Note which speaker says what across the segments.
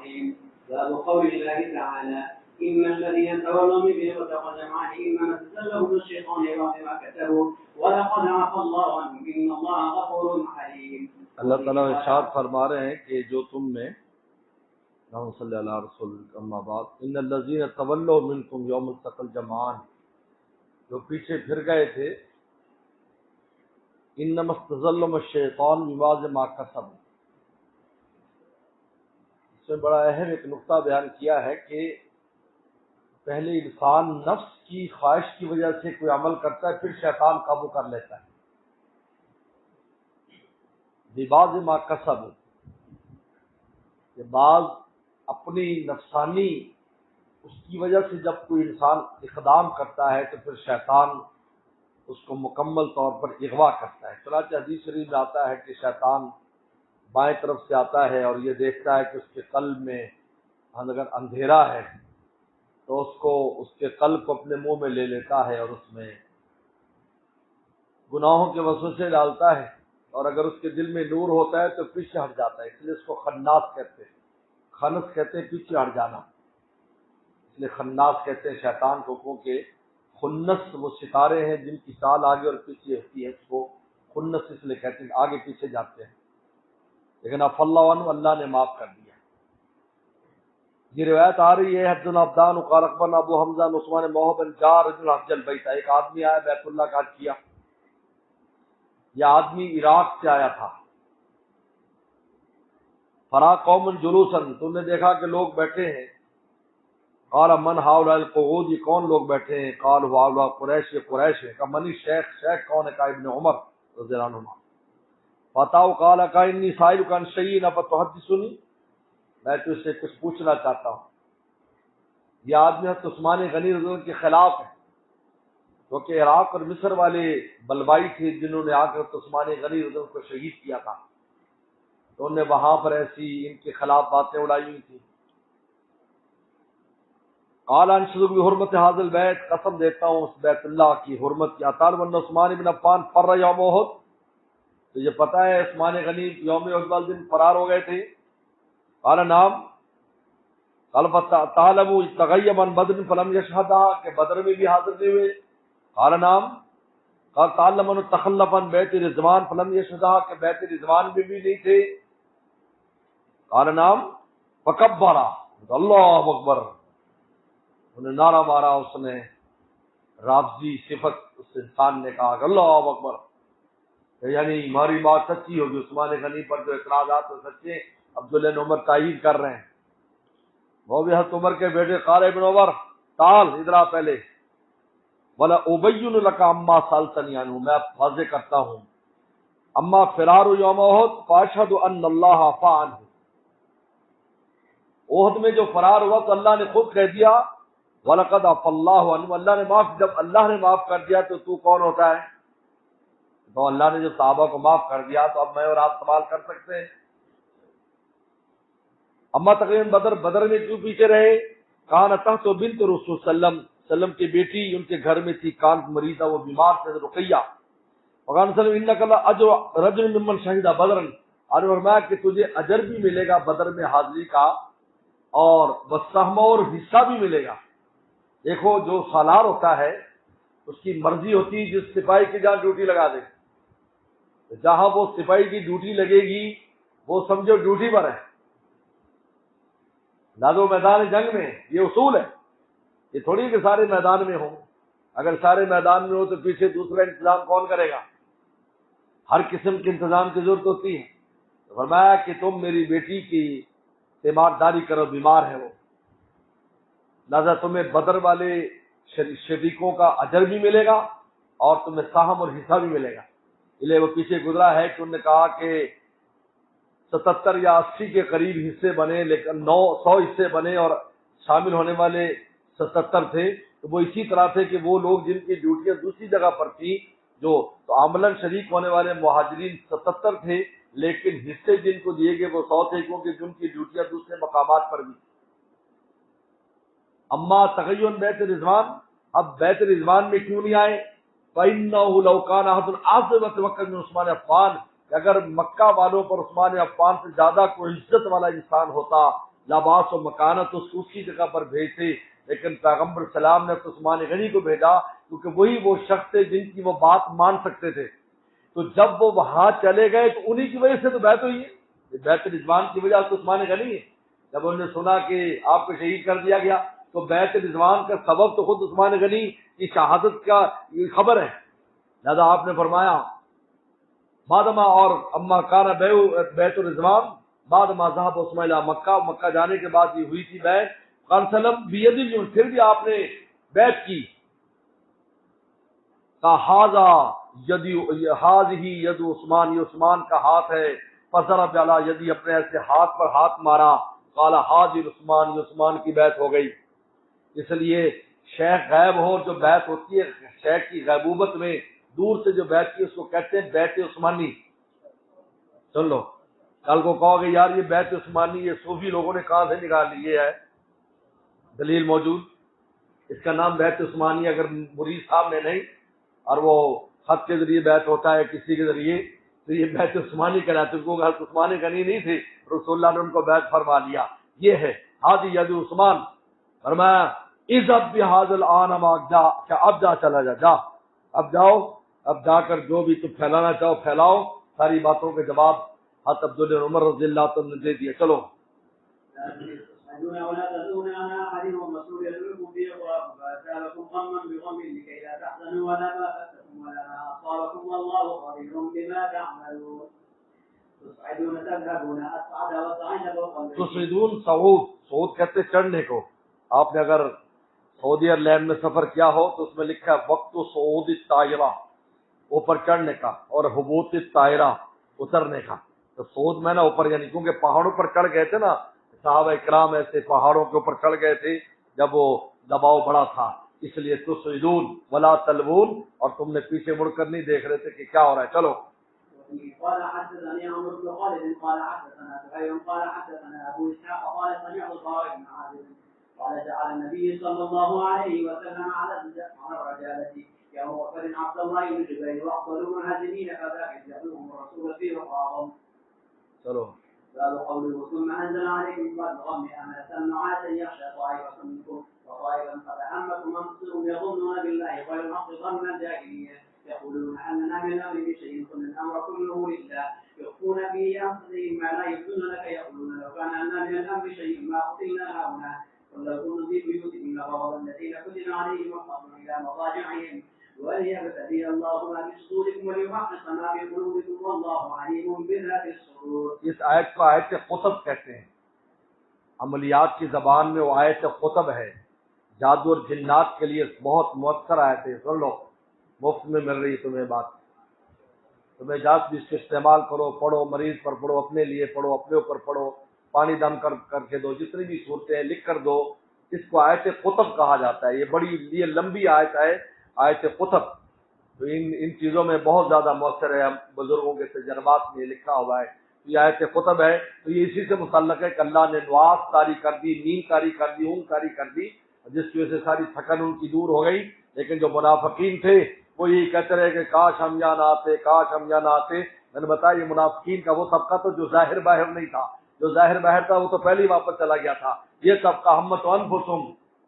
Speaker 1: الرحيم. باب قول الله تعالى إن الذين تولوا منكم وتقوا جمعان إنما استزلهم الشيطان بما كسبوا ولقد عفا الله عنهم إن الله غفور حليم.
Speaker 2: اللہ تعالیٰ ارشاد فرما رہے ہیں کہ جو تم میں اللہم صلی اللہ علیہ رسول اما بعد ان الذین تولوا منکم یوم التقى الجمعان، جو پیچھے پھر گئے تھے، انما استزلهم الشیطان بما کسبوا، اس میں بڑا اہم ایک نقطہ بیان کیا ہے کہ پہلے انسان نفس کی خواہش کی وجہ سے کوئی عمل کرتا ہے، پھر شیطان قابو کر لیتا ہے ببعض ما کسب، کہ بعض اپنی نفسانی اس کی وجہ سے جب کوئی انسان اقدام کرتا ہے تو پھر شیطان اس کو مکمل طور پر اغوا کرتا ہے۔ چنانچہ حدیث شریف میں آتا ہے کہ شیطان بائیں طرف سے آتا ہے اور یہ دیکھتا ہے کہ اس کے قلب میں اگر اندھیرا ہے تو اس کے قلب کو اپنے منہ میں لے لیتا ہے اور اس میں گناہوں کے وسوسے ڈالتا ہے، اور اگر اس کے دل میں نور ہوتا ہے تو پیچھے ہٹ جاتا ہے، اس لیے اس کو خناس کہتے ہیں، خنس کہتے ہیں پیچھے ہٹ جانا، اس لیے خناس کہتے ہیں شیطان کو، کیونکہ خنس وہ ستارے ہیں جن کی چال آگے اور پیچھے ہوتی ہے، اس کو خنس اس لیے کہتے ہیں، آگے پیچھے جاتے ہیں، لیکن عفا اللہ عنہ، اللہ نے معاف کر دیا۔ یہ روایت آ رہی ہے حدثنا عبدان قال اخبرنا ابو حمزہ عثمان موہب بن جار رجل حج البیت، ایک آدمی آیا بیت اللہ کا حج کیا، یہ آدمی عراق سے آیا تھا، فرا قوم جلوسا، تم نے دیکھا کہ لوگ بیٹھے ہیں، قال من هؤلاء القعود، یہ کون لوگ بیٹھے ہیں، قال هؤلاء قریش، یہ قریش ہے، کہا منی شیخ، شیخ کون ہے، کہا ابن عمر رضی اللہ عنہ، فتاو قال کہ انی سائلک عن شیء فتحدثنی، میں تو اس سے کچھ پوچھنا چاہتا ہوں۔ یہ آدمی حضرت عثمان غنی رضی اللہ عنہ کے خلاف ہے، کیونکہ عراق اور مصر والے بلوائی تھے جنہوں نے آ کر عثمان غنی رضی اللہ عنہ کو شہید کیا تھا، تو انہوں نے وہاں پر ایسی ان کے خلاف باتیں اڑائی ہوئی تھیں۔ قال انشدک بحرمت هذا البیت، قسم دیتا ہوں اس بیت اللہ کی حرمت کی، اتعلم ان عثمان بن عفان فر یوم احد، تجھے پتہ ہے عثمان غنی یوم احد والے دن فرار ہو گئے تھے؟ قال نعم، قال فتعلم تغیب عن بدر فلم یشهدها، کہ بدر میں بھی حاضر نہیں ہوئے؟ قال نعم، قال تعلم ان تخلف عن بیت رضوان فلم یشهدها، کہ بیت رضوان میں بھی نہیں تھے؟ قال نعم، فکبر، اللہ اکبر، انہیں نعرہ مارا، اس نے رافضی صفت اس انسان نے کہا کہ اللہ اکبر، یعنی ہماری بات سچی ہوگی، عثمان غنی پر جو اعتراضات ہیں سچے، عبداللہ بن عمر تائید کر رہے ہیں۔ وہ بھی حضرت عمر کے بیٹے قال ابن عمر تعال ادھر آ پہلے، ولا ابین لک عما سالتنی عنہ، میں اب واضح کرتا ہوں، اما فرار یوم احد فاشهد ان اللہ عفا عنہ، احد میں جو فرار ہوا تو اللہ نے خود کہہ دیا وَلَقَدْ عَفَا اللَّهُ عَنْهُ، اللہ نے معاف، جب اللہ نے معاف کر دیا تو کون ہوتا ہے؟ تو اللہ نے جو صحابہ کو معاف کر دیا تو اب میں اور آپ سوال کر سکتے ہیں۔ اما تقریباً بدر میں کیوں پیچھے رہے؟ کان تحت بنت رسول صلی اللہ علیہ وسلم کی بیٹی ان کے گھر میں تھی، کان مریضہ، وہ بیمار تھے، رقیہ، وقال صلی اللہ علیہ وسلم انک لاجر رجل ممن شہد بدرا، اور فرمایا کہ تجھے اجر بھی ملے گا بدر میں حاضری کا، اور والسہم، اور حصہ بھی ملے گا۔ دیکھو جو سالار ہوتا ہے اس کی مرضی ہوتی ہے جس سپاہی کی جہاں ڈیوٹی لگا دے، جہاں وہ سپاہی کی ڈیوٹی لگے گی وہ سمجھو ڈیوٹی پر ہے، نادو میدان جنگ میں یہ اصول ہے، یہ تھوڑی کہ سارے میدان میں ہوں، اگر سارے میدان میں ہو تو پیچھے دوسرا انتظام کون کرے گا؟ ہر قسم کے انتظام کی ضرورت ہوتی ہے۔ تو فرمایا کہ تم میری بیٹی کی تیمارداری کرو، بیمار ہے وہ، لہذا تمہیں بدر والے شریکوں کا اجر بھی ملے گا اور تمہیں سہم اور حصہ بھی ملے گا۔ اس لیے وہ پیچھے گزرا ہے کہ انہوں نے کہا کہ 77 یا 80 کے قریب حصے بنے، لیکن 100 حصے بنے اور شامل ہونے والے 77 تھے، تو وہ اسی طرح تھے کہ وہ لوگ جن کی ڈیوٹیاں دوسری جگہ پر تھیں، جو تو عملاً شریک ہونے والے مہاجرین 77 تھے، لیکن حصے جن کو دیے گئے وہ 100 تھے، کیونکہ جن کی ڈیوٹیاں دوسرے مقامات پر بھی۔ اما تغین بیت رضوان، اب بیت رضوان میں کیوں نہیں آئے؟ فإنه لو كان أحد أعظم توقع من عثمان عفان، کہ اگر مکہ والوں پر عثمان عفان سے زیادہ کوئی عزت والا انسان ہوتا لباس و مکانت اس کی جگہ پر بھیجتے، لیکن پیغمبر سلام نے عثمان غنی کو بھیجا کیونکہ وہی وہ شخص تھے جن کی وہ بات مان سکتے تھے۔ تو جب وہ وہاں چلے گئے تو انہی کی وجہ سے تو بیعت ہوئی ہے، بیعت رضوان کی وجہ سے عثمان غنی ہے۔ جب انہوں نے سنا کہ آپ کو شہید کر دیا گیا تو بیعت رضوان کا سبب تو خود عثمان غنی کی شہادت کا خبر ہے۔ لہذا آپ نے فرمایا بعدما اور اما کان بیعت رضوان بعدما ذهب عثمان الى مکہ، مکہ جانے کے بعد یہ ہوئی تھی بیعت قال سلم بید الیمن، پھر بھی آپ نے بیعت کی، کہا هذه ید عثمان، یہ عثمان کا ہاتھ ہے، فضرب علی یدی، اپنے ایسے ہاتھ پر ہاتھ مارا، قال هذه عثمان، یہ عثمان کی بیعت ہو گئی۔ اس لیے شیخ غائب ہو، جو بیعت ہوتی ہے شیخ کی غیبوبت میں دور سے جو بیعت کی اس کو کہتے ہیں بیعت عثمانی۔ سن لو، کل کو کہو گے یار یہ بیعت عثمانی یہ صوفی لوگوں نے کہاں سے نکال لی، یہ ہے دلیل موجود، اس کا نام بیعت عثمانی، اگر مرید صاحب نے نہیں اور وہ خط کے ذریعے بیعت ہوتا ہے کسی کے ذریعے تو یہ بیعت عثمانی کہلاتے ہیں، کیونکہ حضرت عثمان غنی نہیں تھے، رسول اللہ نے ان کو بیعت فرما لیا۔ یہ ہے حاجی ید عثمان۔ فرمایا اذهب بهذا الان معك، جا کہ اب جا، چلا جا، جا اب جاؤ، اب جا کر جو بھی تم پھیلانا چاہو پھیلاؤ، ساری باتوں کے جواب حضرت عبداللہ بن عمر رضی اللہ عنہ نے دے دیا۔ چلو
Speaker 1: ولا تدعون على أحد والرسول يدعوكم في أخراكم فأثابكم غما بغم لكي لا تحزنوا ولا ما فاتكم ولا ما أصابكم والله خبير بما تعملون تصعدون تذهبون أصعد وصعد فوق
Speaker 2: تصعدون صعود کہتے چڑھنے کو۔ آپ نے اگر سعودی ایئر لائن میں سفر کیا ہو تو اس میں لکھا ہے وقت صعود الطائرہ، اوپر چڑھنے کا، اور حبوط الطائرہ اترنے کا۔ تو صعود میں نا اوپر، یعنی کیونکہ پہاڑوں پر چڑھ گئے تھے نا صحابہ اکرام، ایسے پہاڑوں کے اوپر چڑھ گئے تھے جب وہ دباؤ بڑا تھا، اس لیے تصعدون ولا تلوون، اور تم نے پیچھے مڑ کر نہیں دیکھ رہے تھے کہ کیا ہو رہا ہے۔ چلو
Speaker 1: قال حدثني عمرو بن خالد قال حدثنا زهير قال حدثنا ابو اسحاق قال سمعت البراء بن عازب قال جعل النبي صلى الله عليه وسلم على الرجالة يوم وفد عبد الله بن جبير وأفضل المهاجرين فذاك يدعوهم الرسول في رقاهم.
Speaker 2: چلو
Speaker 1: باب قوله ثم أنزل عليكم بعد الغم أمنة نعاسا يخشى طائفة منكم وطائفة قد همتهم أنفسهم يظنون بالله غير الحق ظن الجاهلية يقولون أننا من الأمر بشيء ثم الأمر كله لله يخفون في أنفسهم ما لا يبدون لك يقولون لو كان لنا من الأمر شيء ما قتلنا هؤلاء ولو كنا في بيوتهم لبرز الذين كتب عليهم القتل إلى مضاجعهم وليبتلي الله ما في صدوركم وليحقق ما في قلوبكم والله عليم بذات الصدور.
Speaker 2: اس آیت کو آیت خطب کہتے ہیں، عملیات کی زبان میں وہ آیت خطب ہے، جادو اور جنات کے لیے بہت مؤثر آیت ہے۔ سن لو، مفت میں مل رہی تمہیں بات، تمہیں اجازت بھی اس کو استعمال کرو، پڑھو، مریض پر پڑھو، اپنے لیے پڑھو، اپنے اوپر پڑھو، پانی دم کر کے دو، جتنی بھی صورتیں ہیں لکھ کر دو۔ اس کو آیت خطب کہا جاتا ہے، یہ بڑی یہ لمبی آیت ہے، آیت خطب۔ تو ان چیزوں میں بہت زیادہ مؤثر ہے، بزرگوں کے تجربات میں یہ لکھا ہوا ہے۔ یہ آیت خطب ہے تو یہ اسی سے متعلق ہے کہ اللہ نے نواز طاری کر دی، نیند طاری کر دی، اونگ طاری کر دی، جس کی وجہ سے ساری تھکن ان کی دور ہو گئی۔ لیکن جو منافقین تھے وہ یہی کہتے رہے کہ کاش ہم یہاں نہ آتے، کاش ہم یہاں نہ آتے۔ میں نے بتایا یہ منافقین کا وہ طبقہ تو جو ظاہر باہر نہیں تھا، جو ظاہر باہر تھا وہ تو پہلے ہی واپس چلا گیا تھا۔ یہ طبقہ ہمت انفسہم،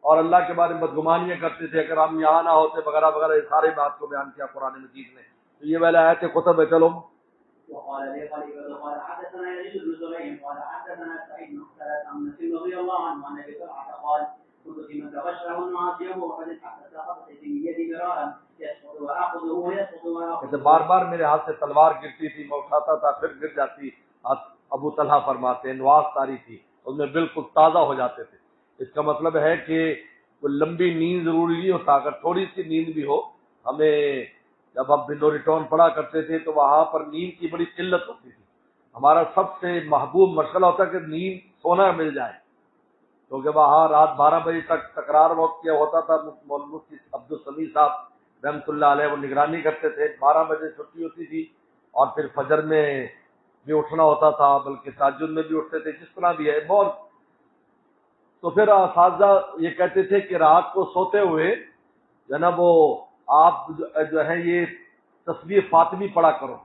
Speaker 2: اور اللہ کے بارے میں بدگمانیاں کرتے تھے، اگر ہم یہاں نہ ہوتے وغیرہ وغیرہ، یہ سارے بات کو بیان کیا قرآن مجید نے۔ تو یہ والا آیت خطب ہے۔ چلو
Speaker 1: وقال لي قال حدثنا يزيد بن زريع قال حدثنا سعيد بن مسلم رضي الله عنه عن ابي طلحه قال كنت في من تغشه الناس يوم وقد حتى سقطت في يدي مرارا يسقط واخذه ويسقط واخذه،
Speaker 2: بار بار میرے ہاتھ سے تلوار گرتی تھی، میں اٹھاتا تھا پھر گر جاتی۔ ابو طلحہ فرماتے ہیں نواز طاری تھی، اس میں بالکل تازہ ہو جاتے تھے۔ اس کا مطلب ہے کہ کوئی لمبی نیند ضروری نہیں ہوتا، اگر تھوڑی سی نیند بھی ہو۔ ہمیں جب ہم بندوری ٹون پڑھا کرتے تھے تو وہاں پر نیند کی بڑی قلت ہوتی تھی۔ ہمارا سب سے محبوب مشغلہ ہوتا کہ نیند سونا مل جائے، کیونکہ وہاں رات 12 بجے تک تکرار وقت کیا ہوتا تھا۔ مفتی عبدالسمیع صاحب رحمۃ اللہ علیہ وہ نگرانی کرتے تھے، 12 بجے چھٹی ہوتی تھی اور پھر فجر میں بھی اٹھنا ہوتا تھا، بلکہ تہجد میں بھی اٹھتے تھے، جس طرح بھی ہے بہت۔ تو پھر اساتذہ یہ کہتے تھے کہ رات کو سوتے ہوئے جناب وہ آپ جو ہے یہ تسبیح فاطمی پڑھا کرو،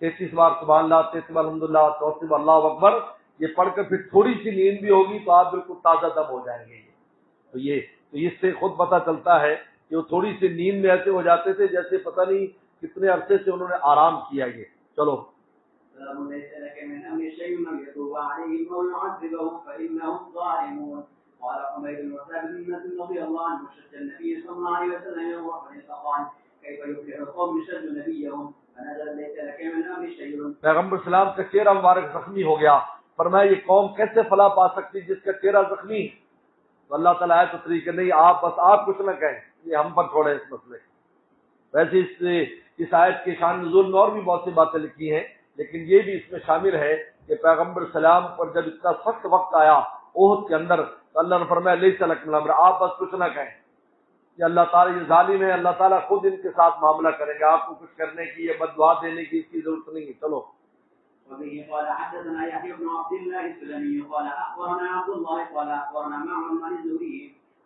Speaker 2: 33 بار سبحان اللہ، 33 بار الحمدللہ، 34 بار اللہ اکبر، یہ پڑھ کر پھر تھوڑی سی نیند بھی ہوگی تو آپ بالکل تازہ دم ہو جائیں گے. تو اس سے خود پتہ چلتا ہے کہ وہ تھوڑی سی نیند میں ایسے ہو جاتے تھے جیسے پتہ نہیں کتنے عرصے سے انہوں نے آرام کیا. یہ چلو
Speaker 1: ليس لك من أمر شيء أو يتوب عليهم أو يعذبهم فإنهم ظالمون. قال حميد بن ثابت رضي الله عنه شج النبي صلى الله عليه وسلم يوم أحد فقال كيف يفلح قوم شجوا نبيهم فنزل ليس لك من أمر شيء.
Speaker 2: پیغمبر سلام کا چہرہ مبارک زخمی ہو گیا. فرمایا یہ قوم کیسے فلاح پا سکتی جس کا چہرہ زخمی؟ تو اللہ تعالیٰ آیت اتری کہ نہیں آپ کچھ نہ کہیں، یہ ہم پر چھوڑے اس مسئلے. ویسے اس آیت کے شان نزول میں اور بھی بہت سی باتیں لکھی ہیں، لیکن یہ بھی اس میں شامل ہے کہ پیغمبر سلام پر جب اتنا سخت وقت آیا احد کے اندر تو اللہ نے فرمایا لیس لک من الامر، آپ بس کچھ نہ کہیں کہ اللہ تعالیٰ یہ ظالم ہے، اللہ تعالیٰ خود ان کے ساتھ معاملہ کرے گا، آپ کو کچھ کرنے کی یا بددعا دینے کی اس کی ضرورت نہیں ہے. چلو
Speaker 1: وبه قال حدثنا يحيى بن عبد الله السلمي قال اخبرنا عبد الله قال اخبرنا معمر عن الزهري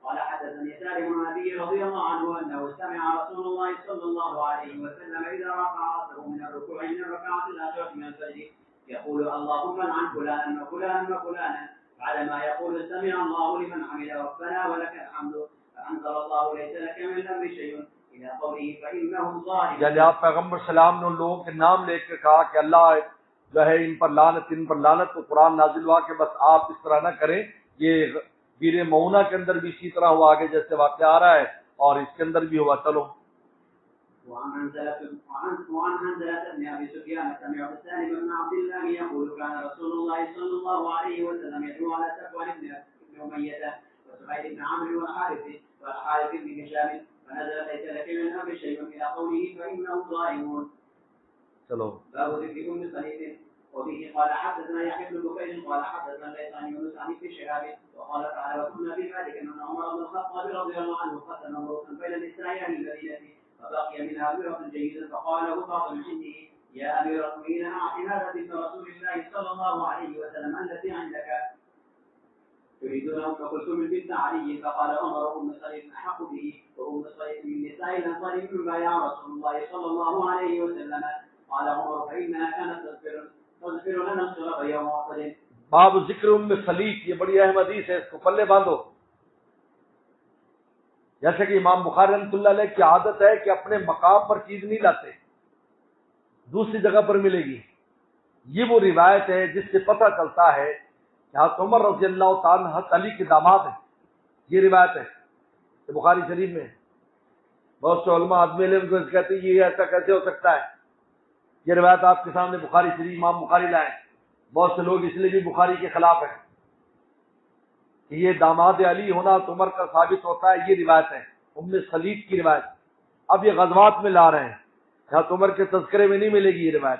Speaker 1: قال حدثني سالم بن ابي رضي الله عنه انه سمع رسول الله صلى الله عليه وسلم اذا رفع راسه من الركوع من الركعه الاخيره من الفجر يقول اللهم لعن فلانا وفلانا وفلانا على ما يقول سمع الله لمن حمد ربنا ولك الحمد فانزل الله ليس لك من الامر شيء الى قوله فانهم ظالمون.
Speaker 2: یعنی آپ پیغمبر سلام نے ان لوگوں کے نام لے کر کہا کہ اللہ جو ہے ان پر لعنت، تو قرآن نازل ہوا کہ بس آپ اس طرح نہ کریں. یہ غیر معونہ کے اندر بھی اسی طرح ہوا، آگے جیسے واقعہ آ رہا ہے اور اس کے اندر بھی ہوا. چلو
Speaker 1: وعن حنزلة بن أبي سفيان سمع سالم بن عبد الله يقول كان رسول الله صلى الله عليه وسلم يدعو على صفوان بن أمية وسهيل بن عمرو والحارث بن هشام فنزل ليس لك من الأمر شيء إلى قوله فإنهم ظالمون.
Speaker 2: چلو
Speaker 1: باب ذكر أم سليم. وبه قال حدثنا يحيى بن بكير قال حدثنا ليس عن يونس عن ابن شهاب وقال تعالى وكنا في ذلك أن عمر بن الخطاب رضي الله عنه قسم امرؤا بين النساء أهل المدينة فبقي منها امرأة جيدة فقال له بعض من عنده يا أمير المؤمنين أعط هذا بنت رسول الله صلى الله عليه وسلم التي عندك يريدون أم كلثوم بنت علي فقال عمر أم سليم أحق به وأم سليم من نساء الأنصار مما بايع رسول الله صلى الله عليه وسلم. قال عمر فإنها كانت تذكر لنا الصلاة يوم أحد.
Speaker 2: باب ذکر ام سلیق، یہ بڑی اہم حدیث ہے، اس کو پلے باندھو. جیسے کہ امام بخاری رحمۃ اللہ علیہ کی عادت ہے کہ اپنے مقام پر چیز نہیں لاتے، دوسری جگہ پر ملے گی. یہ وہ روایت ہے جس سے پتہ چلتا ہے کہ حضرت عمر رضی اللہ تعالیٰ حضرت علی کے داماد ہیں. یہ روایت ہے کہ بخاری شریف میں بہت سے علماء عدم علم کو کہتے ہیں یہ ایسا کیسے ہو سکتا ہے. یہ روایت آپ کے سامنے بخاری شریف امام بخاری لائے. بہت سے لوگ اس لیے بھی بخاری کے خلاف ہیں کہ یہ داماد علی ہونا تو عمر کا ثابت ہوتا ہے. یہ روایت ہے ام سلیق کی روایت. اب یہ غزوات میں لا رہے ہیں، یہاں عمر کے تذکرے میں نہیں ملے گی یہ روایت،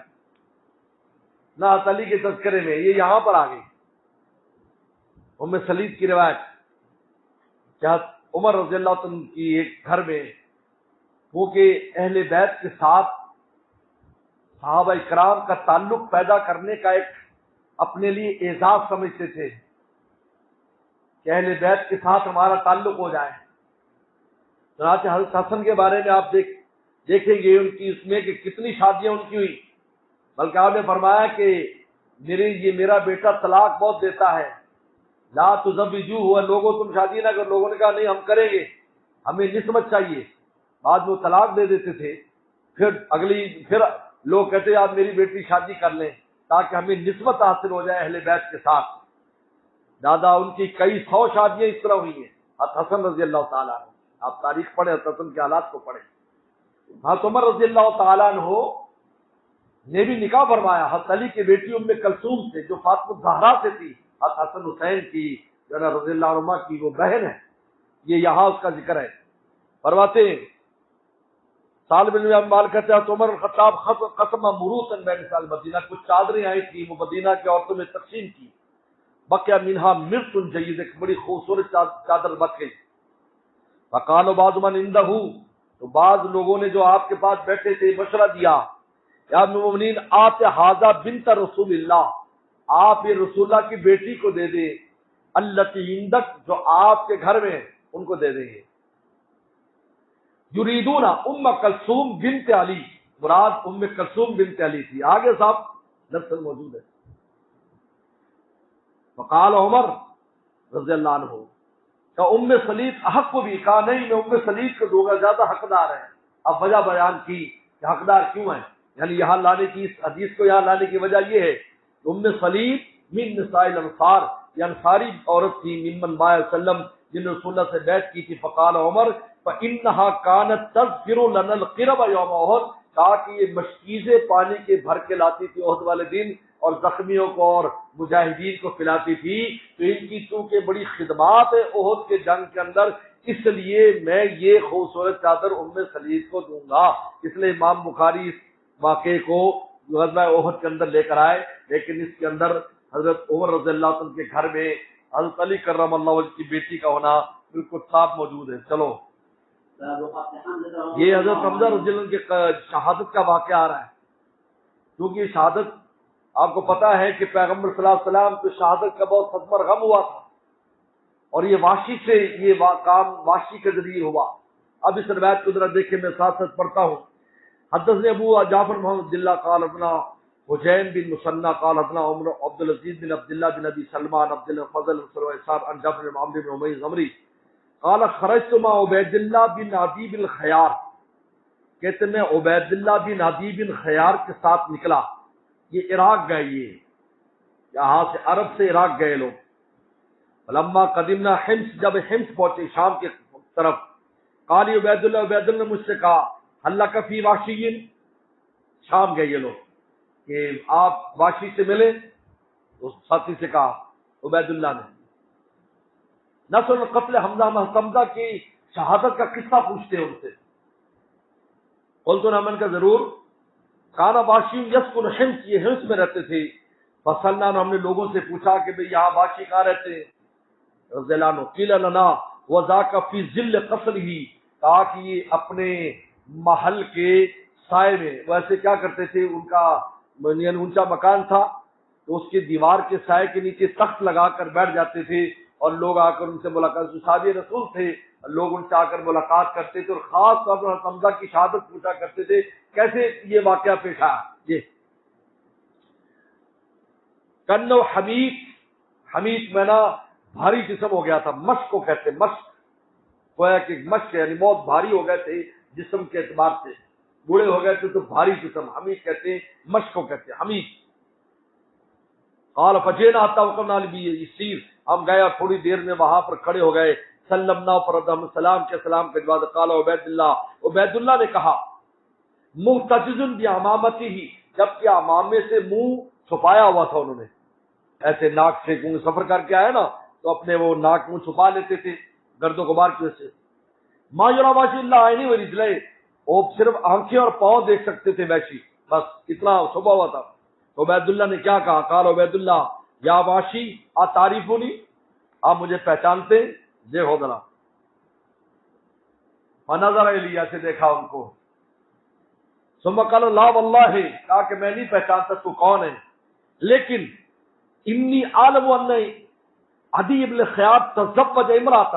Speaker 2: نہ علی کے تذکرے میں، یہ یہاں پر آ گئی. ام سلیق کی روایت کیا عمر رضی اللہ عنہ کی ایک گھر میں وہ کہ اہل بیت کے ساتھ صحابہ کرام کا تعلق پیدا کرنے کا ایک اپنے لیے اعزاز سمجھتے تھے کہ اہل بیت کے ساتھ ہمارا تعلق ہو جائے. چنانچہ حضرت حسن کے بارے میں آپ دیکھیں گے ان کی اس میں کہ کتنی شادیاں ان کی ہوئی، بلکہ آپ نے فرمایا کہ میرا بیٹا طلاق بہت دیتا ہے، لا تزوجوہ ہوا، لوگوں تم شادی نہ کرو. لوگوں نے کہا نہیں ہم کریں گے، ہمیں نسبت چاہیے. بعد میں وہ طلاق دے دیتے تھے، پھر لوگ کہتے آپ میری بیٹی شادی کر لیں تاکہ ہمیں نسبت حاصل ہو جائے اہل بیت کے ساتھ. دادا ان کی کئی 100 شادیاں اس طرح ہوئی ہیں. حسن رضی اللہ تعالیٰ عنہ، آپ تاریخ پڑھیں، حسن کے حالات کو پڑھیں. حضرت عمر رضی اللہ تعالیٰ عنہ نے بھی نکاح فرمایا حضرت علی کی بیٹی ام کلثوم سے جو فاطمہ الزہرا سے تھی، حضرت حسن حسین کی جو ہے رضی اللہ عنہ کی وہ بہن ہے. یہ یہاں اس کا ذکر ہے. فرماتے ہیں سال بن مال کہتے ہیں عمر الخطاب قسم مروثا بین سال مدینہ، کچھ چادریں آئی تھی وہ مدینہ کے عورتوں میں تقسیم کی. بقیہ منہا مرت جید، ایک بڑی خوبصورت چادر بچ گئی. فقال بعض من عنده، تو بعض لوگوں نے جو آپ کے پاس بیٹھے تھے مشورہ دیا، یا المؤمنین آت ھذا بنت رسول اللہ، آپ یہ رسول اللہ کی بیٹی کو دے دیں، التی عندک، جو آپ کے گھر میں ان کو دے دیں گے. یریدون ام کلثوم بنت علی، مراد ام کلثوم بنت علی تھی. آگے صاحب لفظ موجود ہے. فقال عمر رضی اللہ عنہ کہ ام سلیط احق کو بھی کہا نہیں میں ام سلیط کو دوں گا، زیادہ حقدار ہے۔ اب وجہ بیان کی کہ حقدار کیوں ہے، یعنی یہاں لانے کی، اس حدیث کو یہاں لانے کی وجہ یہ ہے کہ ام سلیط من نساء الانصار، یہ انصاری عورت تھی، ممن باء وسلم جن نے رسول اللہ سے بیعت کی تھی۔ فقال عمر فانها كانت تغفر لنا القرب يوم احد، کہا کہ یہ مشکیزیں پانی کے بھر کے لاتی تھی احد والے دن اور زخمیوں کو اور مجاہدین کو پلاتی تھی، تو ان کی چونکہ بڑی خدمات ہے احد کے جنگ کے اندر، اس لیے میں یہ خوبصورت چادر ام سلیط کو دوں گا۔ اس لیے امام بخاری اس واقعے کو غزوہ احد کے اندر لے کر آئے، لیکن اس کے اندر حضرت عمر رضی اللہ عنہ کے گھر میں حضرت علی کرم اللہ وجہ کی بیٹی کا ہونا بالکل صاف موجود ہے۔ چلو یہ حضرت حمزہ رضی اللہ عنہ کی شہادت کا واقعہ آ رہا ہے، کیونکہ یہ شہادت آپ کو پتا ہے کہ پیغمبر صلی اللہ علیہ وسلم کو شہادت کا بہت صدمہ اور غم ہوا تھا، اور یہ واشی سے یہ کام واشی کے ذریعے ہوا۔ اب اس روایت کو ذرا دیکھیں، میں ساتھ ساتھ پڑھتا ہوں۔ حدثنا ابو جعفر محمد عبد اللہ قال حدثنا حسین بن مسنہ قال حدثنا عمر عبد العزیز بن عبد اللہ بن ابی سلمان عبد اللہ فضل بن اسحاق عن جابر بن عمرو بن امیہ زمری قال خرجت مع عبید اللہ بن عدی بن خیار، کہتے میں عبید اللہ بن عدی بن خیار کے ساتھ نکلا، یہ عراق گئے، یہ یہاں سے عرب سے عراق گئے لوگ۔ فلما قدمنا حمص، جب حمص پہنچے شام کے طرف، قال عبید اللہ نے مجھ سے کہا هل لك فی واشی، شام گئے یہ لوگ کہ آپ واشی سے ملے، اس ساتھی سے کہا عبید اللہ نے، نسل قتل حمزہ کی شہادت کا قصہ پوچھتے ہیں ان سے۔ قلت من کا ضرور، کانا واشی یسکن حمص، یہ حمص میں رہتے تھے۔ فصلنا، ہم نے لوگوں سے پوچھا کہ بھئی یہاں واشی کہاں رہتے ہیں، رضی اللہ عنہ، قیل لنا وذاک فی ظل قصرہ، کہا کہ یہ اپنے محل کے سائے میں، ویسے کیا کرتے تھے، ان کا یعنی اونچا مکان تھا تو اس کی دیوار کے سائے کے نیچے تخت لگا کر بیٹھ جاتے تھے، اور لوگ آ کر ان سے ملاقات، صحابی رسول تھے، لوگ ان سے آ کر ملاقات کرتے تھے، اور خاص طور پر حمزہ کی شہادت پوچھا کرتے تھے کیسے یہ واقعہ پیش آیا۔ یہ کنو حمیت میں نا بھاری جسم ہو گیا تھا، مشق کو کہتے، مشق گویا کہ مشق یعنی بہت بھاری ہو گئے تھے جسم کے اعتبار سے، بوڑھے ہو گئے تھے تو بھاری جسم، حمیت کہتے ہیں، مشق کو کہتے ہیں حمیت۔ قال فجینا حتی وقفنا یسیر، ہم گئے اور تھوڑی دیر میں وہاں پر کھڑے ہو گئے، سلمنا پر ہم سلام کے، سلام کے بعد قال عبید اللہ نے کہا محتجز بعمامتہ، جبکہ عمامے سے منہ چھپایا ہوا تھا، انہوں نے ایسے ناک سے، کیونکہ سفر کر کے آئے نا تو اپنے وہ ناک منہ چھپا لیتے تھے گرد و غبار کی وجہ سے۔ ما یرا واشی اللہ عینی و رجلہ، وہ صرف آنکھیں اور پاؤں دیکھ سکتے تھے ویشی، بس اتنا چھپا ہوا تھا۔ عبید اللہ نے کیا کہا، قال عبید اللہ یا واشی اتعریفونی، آپ مجھے پہچانتے، یہ ہو ذرا، فنظر الی، سے دیکھا ان کو، ثم قال لا واللہ، کہا کہ میں نہیں پہچانتا تو کون ہے، لیکن انی عالم ان عدی بن خیار تزوج امرأۃ،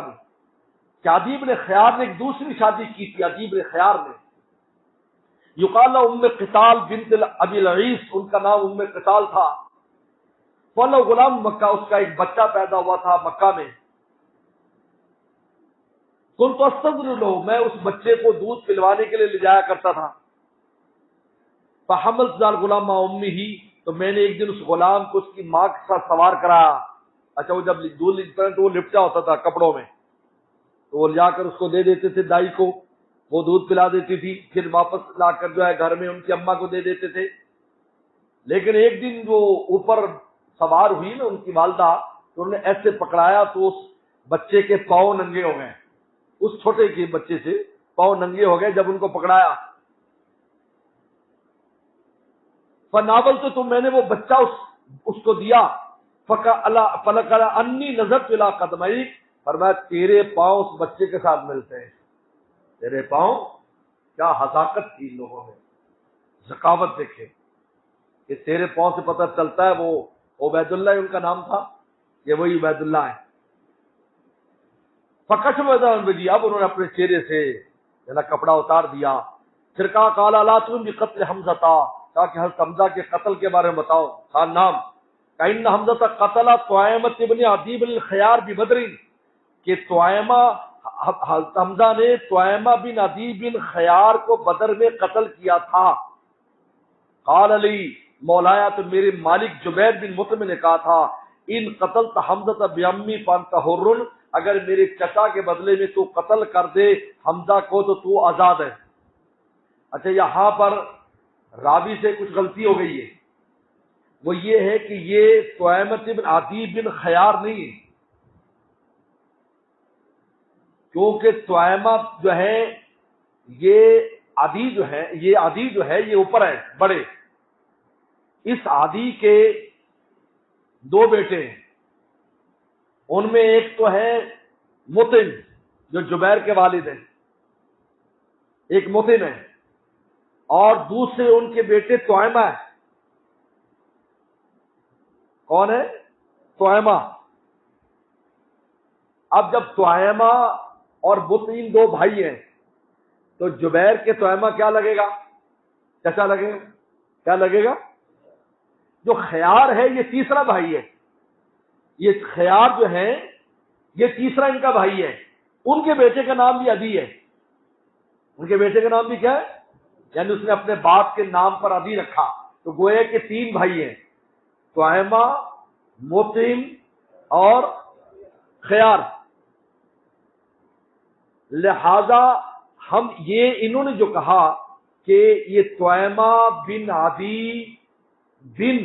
Speaker 2: کہ عدی بن خیار نے ایک دوسری شادی کی تھی، عدی بن خیار نے، یقال ام قتال بنت ابی العیس، ان کا نام ام قتال تھا، فلو غلام مکہ، اس کا ایک بچہ پیدا ہوا تھا مکہ میں، کنت استظل لہ، میں اس بچے کو دودھ پلوانے کے لیے لے جایا کرتا تھا، فحملت ذال غلام مع امہ، تو میں نے ایک دن اس غلام کو اس کی ماں کے ساتھ سوار کرایا، اچھا وہ جب دودھ تو وہ لپٹا ہوتا تھا کپڑوں میں، تو وہ جا کر اس کو دے دیتے تھے دائی کو، وہ دودھ پلا دیتی تھی، پھر واپس لا کر جو ہے گھر میں ان کی اماں کو دے دیتے تھے۔ لیکن ایک دن وہ اوپر سوار ہوئی نا ان کی والدہ، تو انہوں نے ایسے پکڑایا تو اس بچے کے پاؤں ننگے ہو گئے، اس چھوٹے کے بچے سے پاؤں ننگے ہو گئے جب ان کو پکڑایا۔ فناول تو میں نے وہ بچہ اس کو دیا، فلقال انی نظرت الی قدمیک، فرمایا تیرے پاؤں اس بچے کے ساتھ ملتے ہیں، تیرے پاؤں، کیا حذاقت تھی ان لوگوں میں، ذکاوت دیکھے کہ تیرے پاؤں سے پتہ چلتا ہے وہ عبید اللہ ان کا نام تھا، یہ وہی عبید اللہ ہے۔ فکشف وجہہ، اب انہوں نے اپنے چہرے سے کپڑا اتار دیا، پھر کہا قال لا تم بقتل حمزہ، کہا کہ حضرت حمزہ کے قتل کے بارے میں بتاؤ، کہا نام، کَإِنَّ حمزہ قتل طعیمۃ ابن عدی بن الخیار ببدر، کہ طعیمہ حمزہ نے طعیمہ بن عدی بن خیار کو بدر میں قتل کیا تھا. قال علی مولایا، تو میرے مالک جبیر بن مطعم نے کہا تھا، ان قتلت حمزہ بعمی فانت حر، اگر میرے چچا کے بدلے میں تو قتل کر دے حمزہ کو تو آزاد ہے. اچھا، یہاں پر راوی سے کچھ غلطی ہو گئی ہے، وہ یہ ہے کہ یہ طعیمۃ بن عدی بن خیار نہیں ہے، کیونکہ طعیمہ جو ہے یہ عدی جو ہے یہ اوپر ہے بڑے. اس عدی کے دو بیٹے ہیں، ان میں ایک تو ہے مطعم جو جبیر کے والد ہیں، ایک مطعم ہے، اور دوسرے ان کے بیٹے طعیمہ ہے. کون ہے؟ طعیمہ. اب جب طعیمہ اور مطعم دو بھائی ہیں تو جبیر کے طعیمہ کیا لگے گا؟ چچا لگے گا. کیا لگے گا؟ جو خیار ہے یہ تیسرا بھائی ہے، یہ خیار جو ہے یہ تیسرا ان کا بھائی ہے. ان کے بیٹے کا نام بھی عدی ہے. ان کے بیٹے کا نام بھی کیا ہے؟ یعنی اس نے اپنے باپ کے نام پر عدی رکھا. تو گویا کہ تین بھائی ہیں، طعیمہ، مطعم اور خیار. لہذا ہم انہوں نے جو کہا کہ یہ طعیمہ بن عدی بن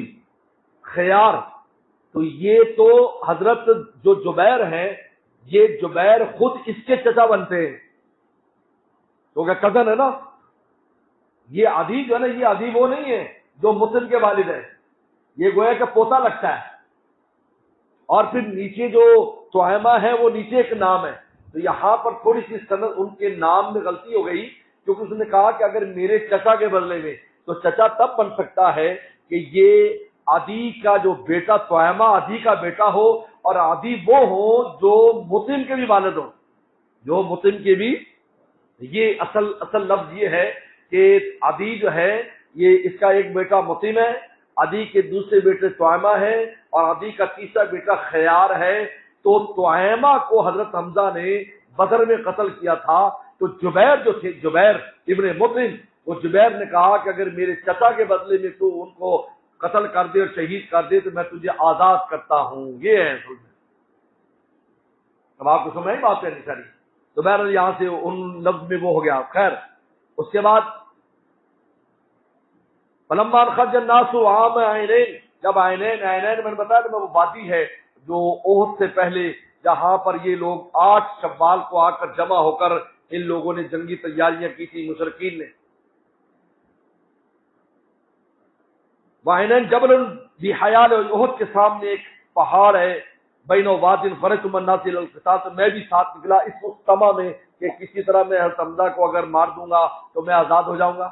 Speaker 2: خیار، تو یہ تو حضرت جو جبیر ہیں، یہ جبیر خود اس کے چچا بنتے ہیں، تو کیا کزن ہے نا. یہ عدی جو ہے نا، یہ عدی وہ نہیں ہے جو مطعم کے والد ہے، یہ گویا کہ پوتا لگتا ہے. اور پھر نیچے جو طعیمہ ہے وہ نیچے ایک نام ہے. تو یہاں پر تھوڑی سی سند ان کے نام میں غلطی ہو گئی، کیونکہ اس نے کہا کہ اگر میرے چچا کے بدلے میں، تو چچا تب بن سکتا ہے کہ یہ عدی کا جو بیٹا طعیمہ عدی کا بیٹا ہو، اور عدی وہ ہو جو مطعم کے بھی والد ہو، جو مطعم کے بھی. یہ اصل لفظ یہ ہے کہ عدی جو ہے یہ اس کا ایک بیٹا مطعم ہے، عدی کے دوسرے بیٹے طعیمہ ہے، اور عدی کا تیسرا بیٹا خیار ہے. تو طعیمہ کو حضرت حمزہ نے بدر میں قتل کیا تھا. تو جبیر جو تھے، جبیر ابن مطعم، وہ جبیر نے کہا کہ اگر میرے چچا کے بدلے میں تو ان کو قتل کر دے اور شہید کر دے تو میں تجھے آزاد کرتا ہوں. یہ ہے اصل میں. اب آپ کو سمجھ نہیں بات کرنی ساری. تو بہرحال یہاں سے ان لفظ میں وہ ہو گیا. خیر، اس کے بعد فلما خرج الناس عام عینین، جب عینین میں نے بتایا کہ وہ وادی ہے جو احد سے پہلے، جہاں پر یہ لوگ 8 شوال کو آ کر جمع ہو کر ان لوگوں نے جنگی تیاریاں کی تھی مشرکین نے. وعینین جبل بحیال، احد کے سامنے ایک پہاڑ ہے، بین واد فرت من الناس الى القتال، میں بھی ساتھ نکلا اس مستمع میں کہ کسی طرح میں حضرت حمزہ کو اگر مار دوں گا تو میں آزاد ہو جاؤں گا.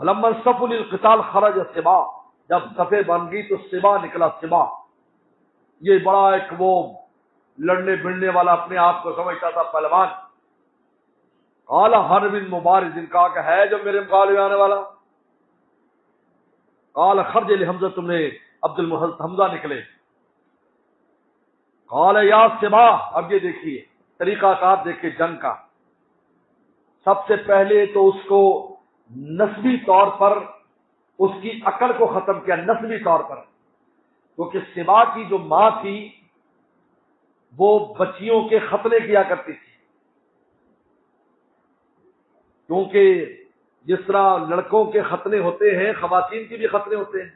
Speaker 2: فلما انصفوا للقتال خرج سبا، جب صفے بن گئی تو سبا نکلا. سبا یہ بڑا ایک وہ لڑنے بڑنے والا، اپنے آپ کو سمجھتا تھا پہلوان. قال حرب مبارز، ان کا کہ ہے جو میرے مقابلے آنے والا. قال خرج لحمزہ، تم نے عبد المحمد حمزہ نکلے. قال یا سبا، اب یہ دیکھیے طریقہ کار دیکھیے جنگ کا. سب سے پہلے تو اس کو نسبی طور پر اس کی عقل کو ختم کیا، نسبی طور پر، کیونکہ سبا کی جو ماں تھی وہ بچیوں کے ختنے کیا کرتی تھی. کیونکہ جس طرح لڑکوں کے ختنے ہوتے ہیں خواتین کی بھی ختنے ہوتے ہیں.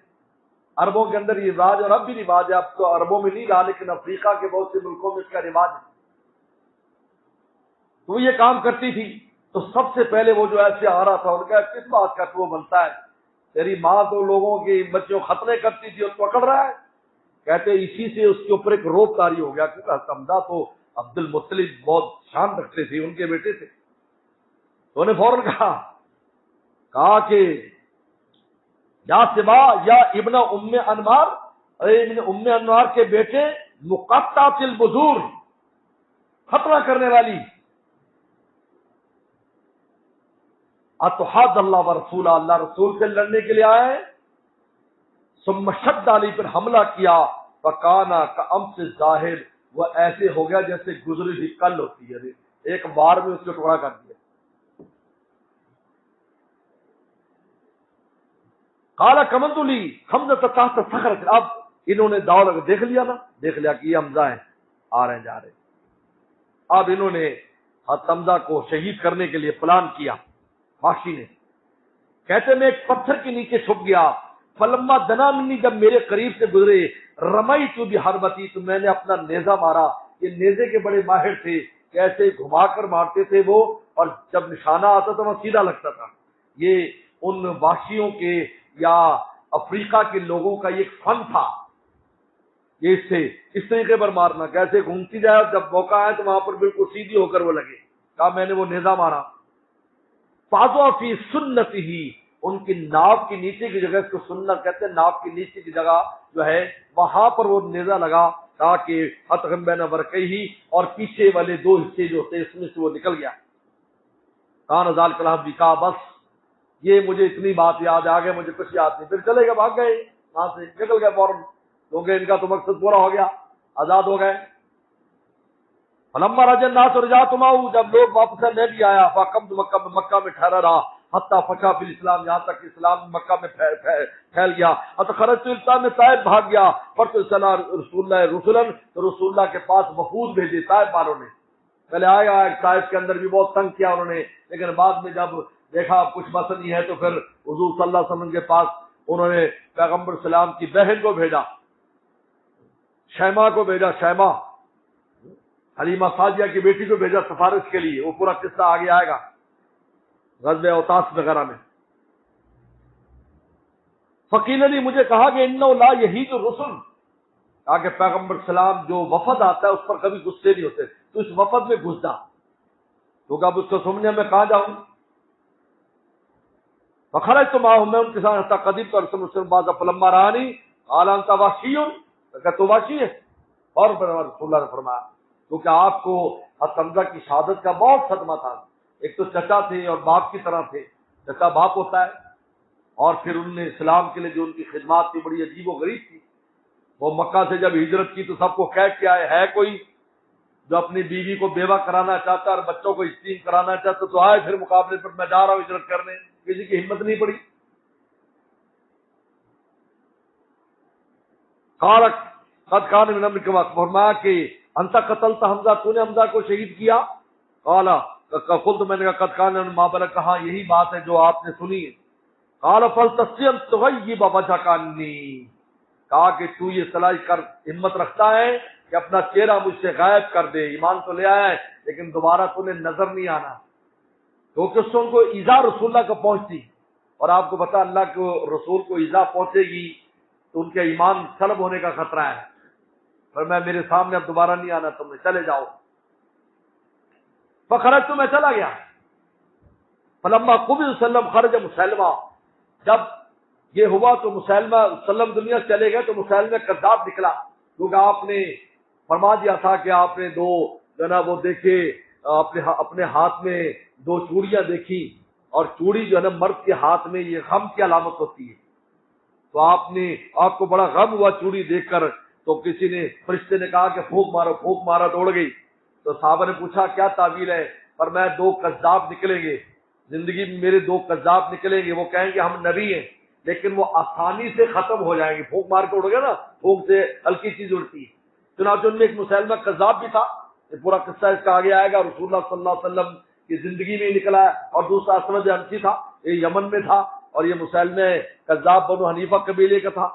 Speaker 2: عربوں کے اندر یہ رواج، اور اب بھی رواج ہے، اب تو عربوں میں نہیں رہا لیکن افریقہ کے بہت سے ملکوں میں اس کا رواج ہے. تو وہ یہ کام کرتی تھی. تو سب سے پہلے وہ جو ایسے آ رہا تھا، ان کا کس بات کا تو وہ بنتا ہے، تیری ماں تو لوگوں کی بچوں ختنے کرتی تھی اور پکڑ رہا ہے. کہتے اسی سے اس کے اوپر ایک روب طاری ہو گیا، کیونکہ حمزہ تو عبد المطلب بہت شان رکھتے تھے، ان کے بیٹے تھے. تو انہیں فوراً کہا کہ یا سبا یا ابن ام انمار، ارے ابن ام انمار کے بیٹے، مقطعۃ البذور، ختنہ کرنے والی. اتحاد اللہ و رسول، اللہ رسول سے لڑنے کے لیے آئے ہیں. ثم شد علی پر حملہ کیا فکانا کامس ظاہر، وہ ایسے ہو گیا جیسے گزری ہوئی کل ہوتی ہے، ایک بار میں اس کو ٹکڑا کر دیا۔ قال کمنت لی حمزہ تحت صخرۃ، اب انہوں نے داؤ لگا، دیکھ لیا نا، دیکھ لیا کہ یہ حمزہ ہیں، آ رہے ہیں جا رہے ہیں۔ اب انہوں نے حمزہ کو شہید کرنے کے لیے پلان کیا وحشی نے۔ کہتے میں ایک پتھر کے نیچے چھپ گیا، فلما دنا منی، جب میرے قریب سے گزرے، رمیت بحربتی، تو میں نے اپنا نیزہ مارا۔ یہ نیزے کے بڑے ماہر تھے، کیسے گھما کر مارتے تھے وہ، اور جب نشانہ آتا تھا وہ سیدھا لگتا تھا۔ یہ ان وحشیوں کے یا افریقہ کے لوگوں کا یہ ایک فن تھا، یہ اس طریقے پر مارنا، کیسے گھومتی جائے اور جب موقع آئے تو وہاں پر بالکل سیدھی ہو کر وہ لگے۔ کہا میں نے وہ نیزہ مارا۔ فاضوا فی سنتی ہی، ان کی ناف کے نیچے کی جگہ، اس کو سنت کہتے ہیں، ناف کے نیچے کی جگہ جو ہے وہاں پر وہ نیزہ لگا، تاکہ حتغم بین ورقیہ، اور پیچھے والے دو حصے جو ہوتے ہیں اس میں سے وہ نکل گیا۔ کان ذال کلام بھی، کہا بس یہ مجھے اتنی بات یاد آ گئی، مجھے کچھ یاد نہیں۔ پھر چلے گئے، بھاگ گئے وہاں سے، نکل گئے فوراً، کیونکہ ان کا تو مقصد پورا ہو گیا، آزاد ہو گئے۔ فلما رجع الناس رجعت معه، جب لوگ واپس آئے میں بھی آیا، فاقمت مکہ میں، مکہ میں ٹھہرا رہا، حتی فشا فی الاسلام، یہاں تک کہ اسلام مکہ میں پھیل گیا۔ حتی خرجت الاسلام میں طائف بھاگ گیا، فرسل رسول اللہ رسلا، تو رسول اللہ کے پاس وفود بھیجے طائف والوں نے۔ پہلے آیا طائف کے اندر بھی بہت تنگ کیا انہوں نے، لیکن بعد میں جب دیکھا کچھ بس نہیں ہے تو پھر حضور صلی اللہ علیہ وسلم کے پاس انہوں نے پیغمبر السلام کی بہن کو بھیجا، شیمہ کو بھیجا، شیمہ حلیمہ سعدیہ کی بیٹی کو بھیجا سفارش کے لیے۔ وہ پورا قصہ آگے آئے گا غزوہ اوطاس وغیرہ میں۔ فقیل علی، مجھے کہا کہ انہ لا یہید الرسل، کہا کہ پیغمبر السلام جو وفد آتا ہے اس پر کبھی غصے نہیں ہوتے، تو اس وفد میں گھس جا، تو اب اس کو سننے میں کہاں جاؤں۔ فخرجت معهم، میں ان کے ساتھ حتی قدیم تو رسول اللہ بعض فلما رانی قال انت وحشی، کہ تو وحشی ہے، اور رسول اللہ نے فرمایا، کیونکہ آپ کو حمزہ کی شہادت کا بہت صدمہ تھا، ایک تو چچا تھے اور باپ کی طرح تھے، چچا باپ ہوتا ہے، اور پھر انہوں نے اسلام کے لیے جو ان کی خدمات تھی بڑی عجیب و غریب تھی۔ وہ مکہ سے جب ہجرت کی تو سب کو کہہ کے آئے، ہے کوئی جو اپنی بیوی کو بیوہ کرانا چاہتا اور بچوں کو یتیم کرانا چاہتا تو آئے، پھر مقابلے پر میں جا رہا ہوں ہجرت کرنے، کسی کی ہمت نہیں پڑی۔ قد کان من امرک، فرمایا کہ انت قتلت حمزہ، تو نے حمزہ کو شہید کیا؟ قال قلت، میں نے کہا قد کان من ما بلغ، کہا یہی بات ہے جو آپ نے سنی ہے۔ قال فلتسلم تغیب وجهك عني، کہا کہ تو یہ صلاح کر، ہمت رکھتا ہے کہ اپنا چہرہ مجھ سے غائب کر دے، ایمان تو لے آیا ہے لیکن دوبارہ تو نے نظر نہیں آنا، کیونکہ اس سے ان کو ایذا رسول اللہ کو پہنچتی، اور آپ کو پتا اللہ کو رسول کو ایذا پہنچے گی تو ان کے ایمان سلب ہونے کا خطرہ ہے۔ پر میں میرے سامنے اب دوبارہ نہیں آنا، تم نے چلے جاؤ۔ فخرجت، میں چلا گیا۔ فلما قبض وسلم خرج مسلمہ، جب یہ ہوا تو مسلمہ وسلم دنیا سے چلے گئے تو مسلمہ کذاب نکلا، کیونکہ آپ نے فرما دیا تھا کہ آپ نے دو جناب وہ دیکھے، اپنے ہاتھ میں دو چوڑیاں دیکھی، اور چوڑی جو ہے نا مرد کے ہاتھ میں یہ غم کی علامت ہوتی ہے، تو آپ کو بڑا غم ہوا چوڑی دیکھ کر، تو کسی نے فرشتے نے کہا کہ پھونک مارو، پھونک مارا، دوڑ گئی۔ تو صحابہ نے پوچھا کیا تعویل ہے؟ پر میں دو کذاب نکلیں گے زندگی میں، میرے دو کذاب نکلیں گے، وہ کہیں گے ہم نبی ہیں لیکن وہ آسانی سے ختم ہو جائیں گے، پھونک مار کے اڑ گئے نا، پھونک سے ہلکی چیز اڑتی ہے۔ چنانچہ ان میں ایک مسلمہ کذاب بھی تھا، یہ پورا قصہ اس کا آگے آئے گا، رسول اللہ صلی اللہ علیہ وسلم کی زندگی میں نکلا ہے، اور دوسرا اسود انسی تھا، یہ یمن میں تھا، اور یہ مسلمہ کذاب بنو حنیفہ قبیلے کا تھا۔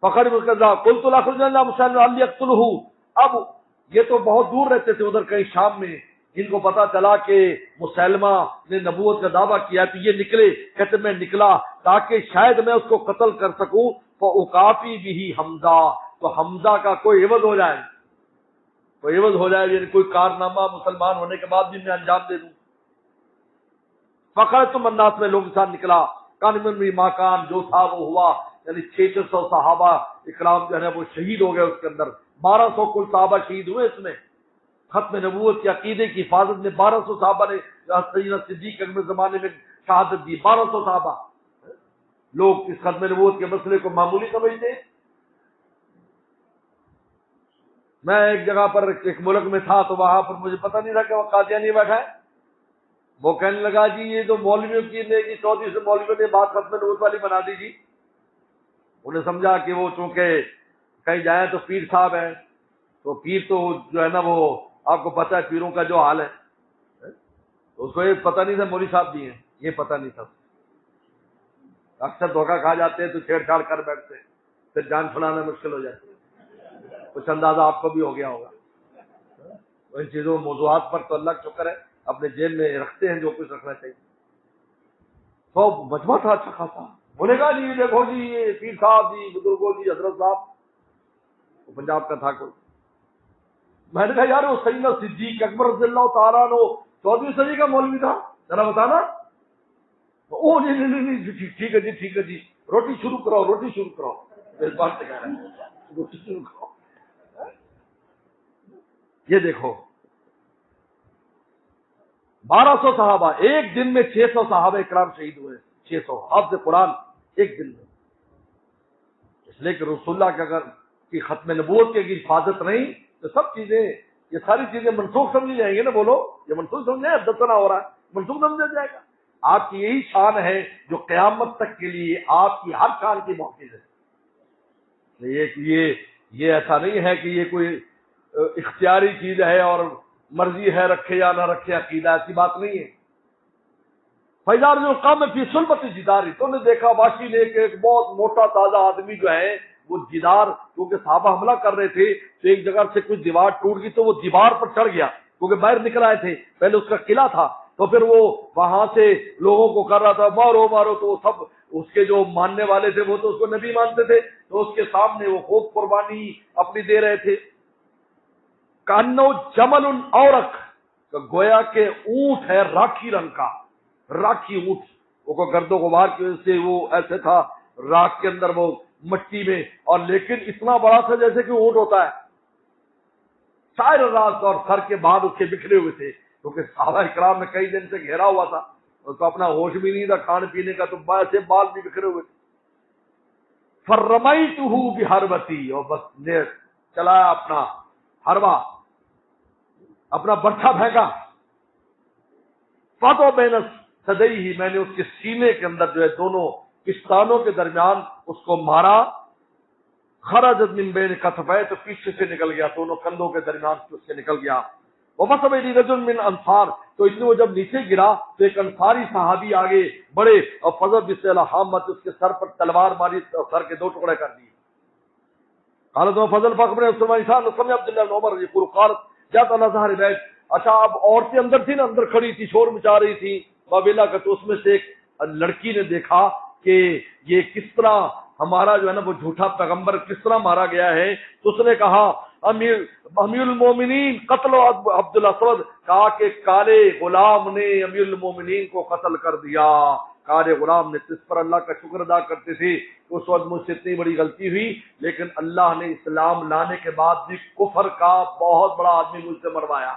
Speaker 2: فخر الکذاب قلت لا خرج اللہ مسلم علی یقتلہ، اب یہ تو بہت دور رہتے تھے ادھر کہیں شام میں، ان کو پتا چلا کہ مسلمہ نے نبوت کا دعویٰ کیا، تو یہ نکلے، کہتے میں نکلا تاکہ شاید میں اس کو قتل کر سکوں، فاکافی بھی حمزہ، تو حمزہ کا کوئی عوض ہو جائے، کوئی عوض ہو جائے، یعنی کوئی کارنامہ مسلمان ہونے کے بعد بھی میں انجام دے دوں۔ فخرجت من الناس، میں لوگوں کے ساتھ نکلا، کان من ما کان، جو تھا وہ ہوا، یعنی 600 صحابہ اکرام جو ہے وہ شہید ہو گئے اس کے اندر، 1200 کل صحابہ شہید ہوئے اس میں۔ ختم نبوت کے عقیدے کی حفاظت میں 1200 صحابہ نے سیدنا صدیق اکبر زمانے میں شہادت دی، 1200 صحابہ۔ لوگ اس ختم نبوت کے مسئلے کو معمولی سمجھتے ہیں۔ میں ایک جگہ پر ایک ملک میں تھا تو وہاں پر مجھے پتہ نہیں تھا کہ وہ قادیانی بیٹھا ہے، وہ کہنے لگا جی یہ تو مولویوں کی چودھری سے مولویوں نے بات ختم نبوت والی بنا دی جی۔ انہیں سمجھا کہ وہ چونکہ کہیں جائیں تو پیر صاحب ہیں، تو پیر تو جو ہے نا وہ آپ کو پتہ ہے پیروں کا جو حال ہے، تو اس کو یہ پتہ نہیں تھا مولوی صاحب بھی ہیں، یہ پتہ نہیں تھا۔ اکثر دھوکہ کھا جاتے ہیں تو چھیڑ چھاڑ کر بیٹھتے ہیں، پھر جان چھڑانا مشکل ہو جاتی ہے۔ کچھ اندازہ آپ کو بھی ہو گیا ہوگا۔ ان چیزوں موضوعات پر تو اللہ کا شکر ہے اپنے جیل میں رکھتے ہیں جو کچھ رکھنا چاہیے۔ تو مجمع تھا اچھا خاصا، بولے گا جی دیکھو جی یہ پیر صاحب جی، بزرگوں جی، حضرت صاحب، وہ پنجاب کا تھا کوئی۔ میں نے کہا یار وہ سیدنا صدیق اکبر رضی اللہ تعالیٰ عنہ 14ویں صدی کا مولوی تھا، ذرا بتانا۔ او نہیں ٹھیک ہے جی، ٹھیک ہے جی، روٹی شروع کراؤ، روٹی شروع کراؤ، اس بات سے کہہ رہا ہے روٹی شروع کراؤ۔ یہ دیکھو 1200 صحابہ، ایک دن میں 600 صحابہ اکرام شہید ہوئے، 600 حافظ قرآن ایک دن میں۔ اس لیے کہ رسول اللہ کے اگر کی ختم نبوت کی حفاظت نہیں تو سب چیزیں، یہ ساری چیزیں منسوخ سمجھی جائیں گے نا۔ بولو یہ منسوخ سمجھے، دسنا ہو رہا ہے، منسوخ سمجھا جائے گا۔ آپ کی یہی شان ہے جو قیامت تک کے لیے آپ کی ہر شان کی محافظ ہے۔ یہ ایسا نہیں ہے کہ یہ کوئی اختیاری چیز ہے اور مرضی ہے رکھے یا نہ رکھے، عقیدہ ایسی بات نہیں ہے۔ فیضار جو کام فی سلبت جداری، تو نے دیکھا واشی نے ایک بہت موٹا تازہ آدمی جو ہے وہ جدار، کیونکہ صحابہ حملہ کر رہے تھے تو ایک جگہ سے کچھ دیوار ٹوٹ گئی تو وہ دیوار پر چڑھ گیا، کیونکہ باہر نکل آئے تھے، پہلے اس کا قلعہ تھا، تو پھر وہ وہاں سے لوگوں کو کر رہا تھا مارو مارو، تو وہ سب اس کے جو ماننے والے تھے وہ تو اس کو نبی مانتے تھے، تو اس کے سامنے وہ خوب قربانی اپنی دے رہے تھے۔ کانو جمل اورک، گویا کہ اونٹ ہے راکھی رنگ کا، راکھی اونٹ، وہ گرد و غبار کی وجہ سے وہ ایسے تھا راکھ کے اندر وہ مٹی میں، اور لیکن اتنا بڑا تھا جیسے کہ اونٹ ہوتا ہے، سائر راست اور سر کے بعد اس کے بکھرے ہوئے تھے، کیونکہ صحابہ اکرام میں کئی دن سے گھیرا ہوا تھا، اس کو اپنا ہوش بھی نہیں تھا کھانے پینے کا، تو ایسے بال بھی بکھرے ہوئے تھے۔ فرمیتہ بحربتی، اور بس نے چلایا اپنا حربہ، اپنا برچھا پھینکا، فاتو بین صدیہ، میں نے اس کے سینے کے اندر جو ہے دونوں پستانوں کے درمیان اس کو مارا، خرجت من بین کتفیہ، تو پیچھے سے نکل گیا، دونوں کندھوں کے درمیان سے اس کے نکل گیا۔ وَبَصَبَ إِلَيْهِ رَجُلٌ مِّنْ أَنصَارٍ، تو اس نے وہ جب نیچے گرا تو ایک انصاری صحابی آگے بڑے اور فضل بِسِلَ حامت، اس کے سر پر تلوار ماری اور سر کے 2 ٹکڑے کر دیے۔ قالت فضل فاقبر عثمان صاحب سمع عبداللہ بن عمر یقول قالت جاءت على ظهر بیت، اچھا اب عورتیں اندر تھی نا، اندر کھڑی تھی، شور مچا رہی تھی بابیلا کا، تو اس میں سے ایک لڑکی نے دیکھا کہ یہ کس طرح ہمارا جو ہے نا وہ جھوٹا پیغمبر کس طرح مارا گیا ہے، تو اس نے کہا امیر المومنین قتل عبدالاسود، کہا کہ کالے غلام نے امیر المومنین کو قتل کر دیا۔ کالے غلام نے، اس پر اللہ کا شکر ادا کرتے تھے، اس وقت مجھ سے اتنی بڑی غلطی ہوئی، لیکن اللہ نے اسلام لانے کے بعد بھی کفر کا بہت بڑا آدمی مجھ سے مروایا۔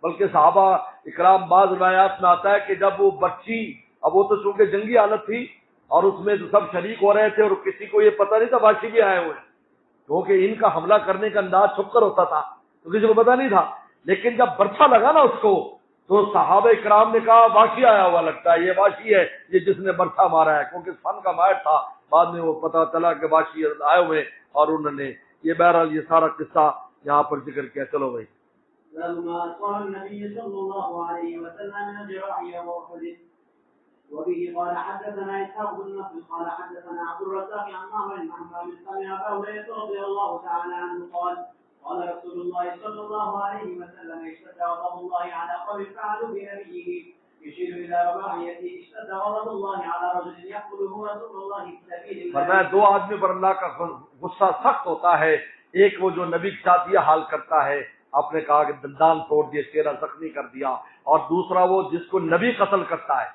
Speaker 2: بلکہ صحابہ اکرام بعض روایات میں آتا ہے کہ جب وہ بچی، اب وہ تو چونکہ جنگی حالت تھی اور اس میں تو سب شریک ہو رہے تھے اور کسی کو یہ پتہ نہیں تھا واشی بھی آئے ہوئے، کیونکہ ان کا حملہ کرنے کا انداز چھپ کر ہوتا تھا تو کسی کو پتہ نہیں تھا، لیکن جب برچھا لگا نا اس کو تو صحابہ اکرام نے کہا واشی آیا ہوا لگتا ہے، یہ واشی ہے یہ جس نے برچھا مارا ہے، کیونکہ فن کا ماہر تھا۔ بعد میں وہ پتہ چلا کہ واشی آئے ہوئے اور انہوں نے یہ بہرحال یہ سارا قصہ یہاں پر ذکر کیا۔ چلو بھائی،
Speaker 1: لما قال النبي صلى الله عليه وسلم من الجراح يوم أحد وبه قال حدثنا إسحاق بن نصر قال حدثنا عبد الرزاق عن معمر عن محمد سمع أبا هريرة رضي الله تعالى عنه قال قال رسول الله صلى الله عليه وسلم اشتد غضب الله على قوم فعلوا بنبيه يشير إلى رباعيته اشتد غضب الله على رجل يقتله رسول الله في سبيل الله۔
Speaker 2: فرمایا دو آدمی پر اللہ کا غصہ سخت ہوتا ہے، ایک وہ جو نبی کے ساتھ یہ حال کرتا ہے، آپ نے کہا کہ دندان توڑ دیے، چہرہ زخمی کر دیا، اور دوسرا وہ جس کو نبی قتل کرتا ہے،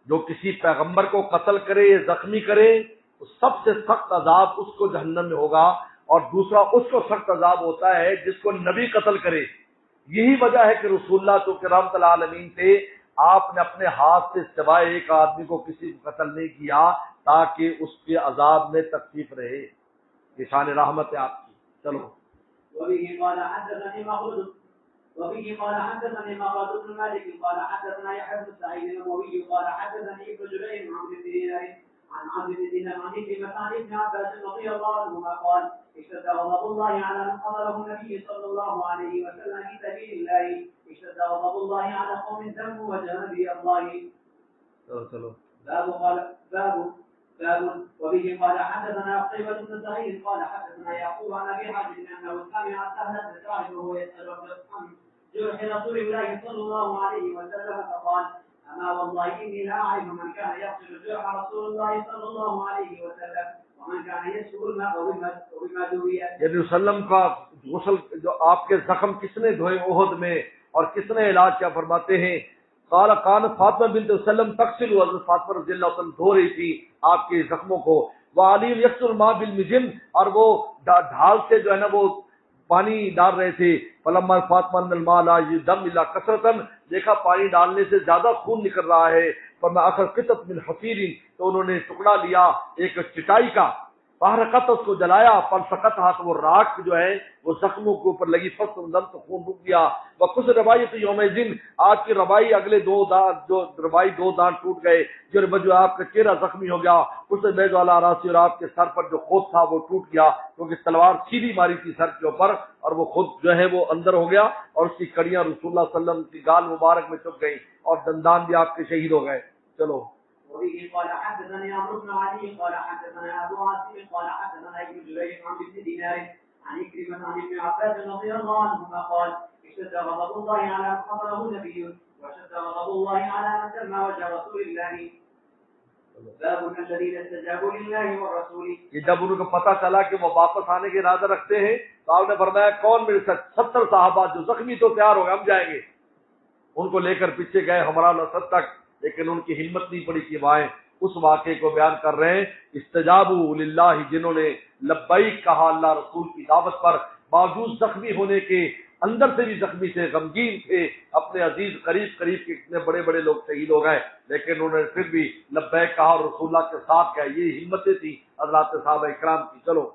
Speaker 2: جو کسی پیغمبر کو قتل کرے یا زخمی کرے، سب سے سخت عذاب اس کو جہنم میں ہوگا، اور دوسرا اس کو سخت عذاب ہوتا ہے جس کو نبی قتل کرے۔ یہی وجہ ہے کہ رسول اللہ تو رحمت العالمین تھے، آپ نے اپنے ہاتھ سے سوائے ایک آدمی کو کسی کو قتل نہیں کیا تاکہ اس کے عذاب میں تخفیف رہے. یہ شان رحمت ہے آپ کی. چلو.
Speaker 1: وبه قال حدثني مخلد بن مالك قال حدثنا يحيى بن سعيد الأموي قال حدثني ابن جرير عن عمرو بن دينار عن عمرو بن دينار عن ابن عباس رضي الله عنهما قال اشتد غضب الله على من قتله النبي صلى الله عليه وسلم في سبيل الله اشتد غضب الله على قوم ذنبوا وجه نبي الله.
Speaker 2: چلو.
Speaker 1: باب وبه قال حدثنا قتيبة بن سعيد قال حدثنا يعقوب عن ابي حازم انه سمع سهل بن سعد وهو يسأل عن جرح رسول الله صلى الله عليه وسلم فقال اما والله اني لا اعرف من كان يغسل جرح رسول الله صلى الله عليه وسلم ومن كان يسلق الماء وبما دوي.
Speaker 2: نبی وسلم کا غسل جو آپ کے زخم کس نے دھوئے احد میں اور کس نے علاج کیا؟ فرماتے ہیں قال کان فاطمہ بنت وسلم تغسل، حضرت فاطمہ رضی اللہ عنہ دھو رہی تھی آپ کے زخموں کو. وعلی یغسل الماء بالمجن، اور وہ ڈھال سے جو ہے نا وہ پانی ڈال رہے تھے. فلما فاطمہ من الماء لا يدم الا کثرتا، دیکھا پانی ڈالنے سے زیادہ خون نکل رہا ہے. فرمایا اخر قطعۃ من حفیر، تو انہوں نے ٹکڑا لیا ایک چٹائی کا، فحرقت، اس کو جلایا، فلسقت ہاتھ، وہ راکھ جو ہے وہ زخموں کے اوپر لگی، فصل دم تو خون رک گیا. وقص روایت یوم دن، آج کی روائی اگلے دو دان ٹوٹ گئے، جو آپ کا چہرہ زخمی ہو گیا. اس بیض والا راسی، اور آپ کے سر پر جو خود تھا وہ ٹوٹ گیا، کیونکہ تلوار سیدھی ماری تھی سر کے اوپر، اور وہ خود جو ہے وہ اندر ہو گیا، اور اس کی کڑیاں رسول اللہ صلی اللہ علیہ وسلم کی گال مبارک میں چپ گئی، اور دندان بھی آپ کے شہید ہو گئے. چلو.
Speaker 1: وبه قال حدثني عمرو بن علي قال حدثنا ابو عاصم قال حدثنا ابن جرير عن ابن دينار عن عكرمة عن ابن عباس رضي الله عنهما قال اشتد غضب الله على من قتله النبي واشتد غضب الله على من سمى وجه رسول الله. باب الذين استجابوا لله والرسول.
Speaker 2: یہ جب ان کو پتہ چلا کہ وہ واپس آنے کے ارادہ رکھتے ہیں تو آپ نے فرمایا کون میرے ساتھ؟ 70 صحابہ جو زخمی تو تیار ہو گئے، ہم جائیں گے. ان کو لے کر پیچھے گئے ہمارا لسد تک، لیکن ان کی ہمت نہیں پڑی کہ وہ آئیں. اس واقعے کو بیان کر رہے ہیں. استجابوا للہ، جنہوں نے لبیک کہا اللہ رسول کی دعوت پر، باوجود زخمی ہونے کے، اندر سے بھی زخمی تھے، غمگین تھے، اپنے عزیز قریب کے اتنے بڑے بڑے لوگ شہید ہو گئے، لیکن انہوں نے پھر بھی لبیک کہا اور رسول اللہ کے ساتھ گئے. یہ ہمتیں تھی حضرات صحابہ اکرام کی. چلو.